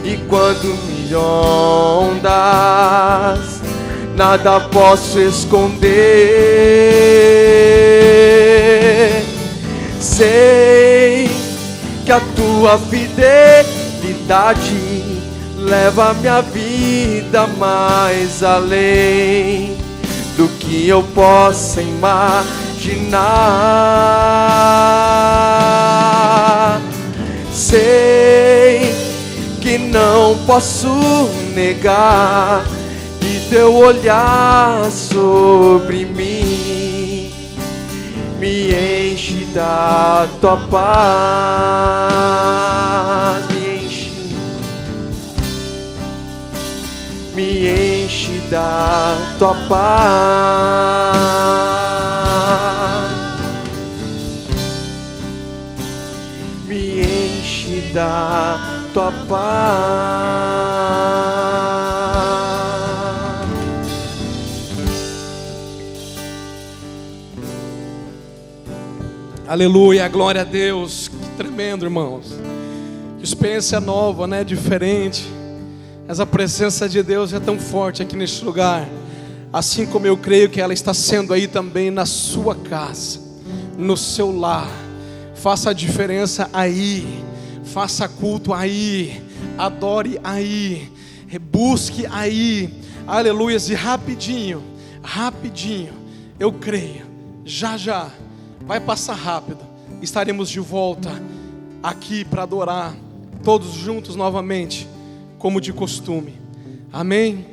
e quando me ondas, nada posso esconder. Sei que a tua fidelidade leva minha vida mais além do que eu possa imaginar. Sei que não posso negar que teu olhar sobre mim me enche da tua paz, me enche da tua paz. da tua paz. Aleluia, glória a Deus. Que tremendo, irmãos. Que experiência nova, né? Diferente. Mas a presença de Deus é tão forte aqui neste lugar. Assim como eu creio que ela está sendo aí também na sua casa, no seu lar. Faça a diferença aí. Faça culto aí. Adore aí. Busque aí. Aleluias. E rapidinho, eu creio, já vai passar rápido, estaremos de volta aqui para adorar todos juntos novamente, como de costume. Amém?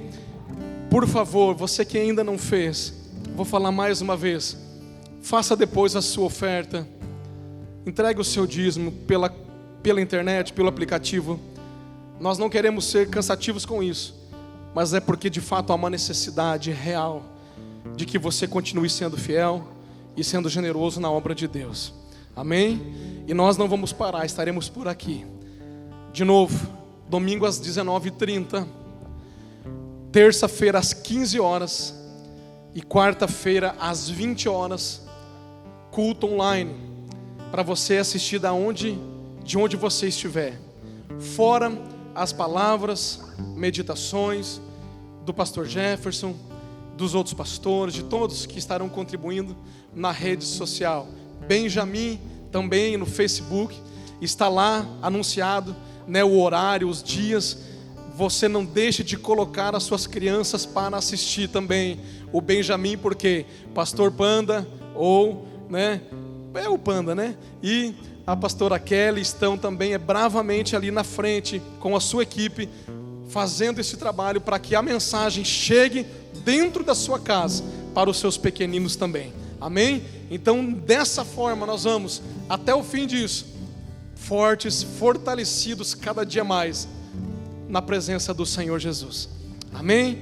Por favor, você que ainda não fez, vou falar mais uma vez, faça depois a sua oferta, entregue o seu dízimo pela internet, pelo aplicativo. Nós não queremos ser cansativos com isso, mas é porque de fato há uma necessidade real de que você continue sendo fiel e sendo generoso na obra de Deus. Amém? E nós não vamos parar, estaremos por aqui de novo, domingo às 19h30, terça-feira às 15 horas e quarta-feira às 20 horas, culto online, para você assistir de onde você estiver. Fora as palavras, meditações do pastor Jefferson, dos outros pastores, de todos que estarão contribuindo na rede social. Benjamin também no Facebook, está lá anunciado, né, o horário, os dias. Você não deixe de colocar as suas crianças para assistir também o Benjamin, porque pastor Panda, ou, né, é o Panda, né, e a pastora Kelly estão também bravamente ali na frente com a sua equipe, fazendo esse trabalho para que a mensagem chegue dentro da sua casa, para os seus pequeninos também. Amém? Então dessa forma nós vamos até o fim disso, fortes, fortalecidos cada dia mais na presença do Senhor Jesus. Amém?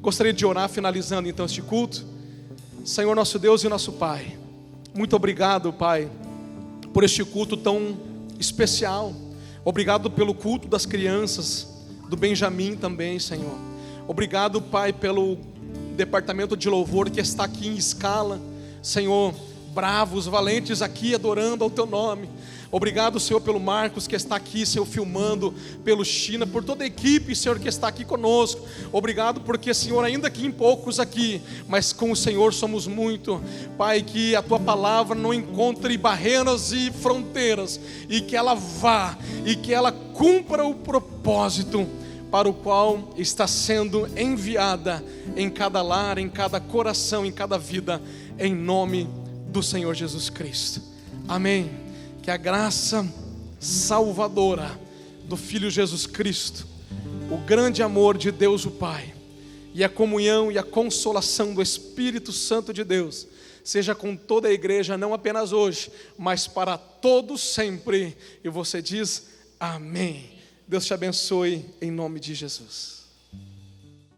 Gostaria de orar finalizando então este culto. Senhor nosso Deus e nosso Pai, muito obrigado, Pai, por este culto tão especial. Obrigado pelo culto das crianças, do Benjamin também, Senhor. Obrigado, Pai, pelo departamento de louvor que está aqui em escala, Senhor, bravos, valentes aqui adorando ao Teu nome. Obrigado, Senhor, pelo Marcos que está aqui, Senhor, filmando, pelo China, por toda a equipe, Senhor, que está aqui conosco. Obrigado porque, Senhor, ainda que em poucos aqui, mas com o Senhor somos muito. Pai, que a Tua palavra não encontre barreiras e fronteiras, e que ela vá, e que ela cumpra o propósito para o qual está sendo enviada em cada lar, em cada coração, em cada vida, em nome do Senhor Jesus Cristo. Amém. Que a graça salvadora do Filho Jesus Cristo, o grande amor de Deus o Pai, e a comunhão e a consolação do Espírito Santo de Deus, seja com toda a igreja, não apenas hoje, mas para todos sempre. E você diz amém. Deus te abençoe em nome de Jesus.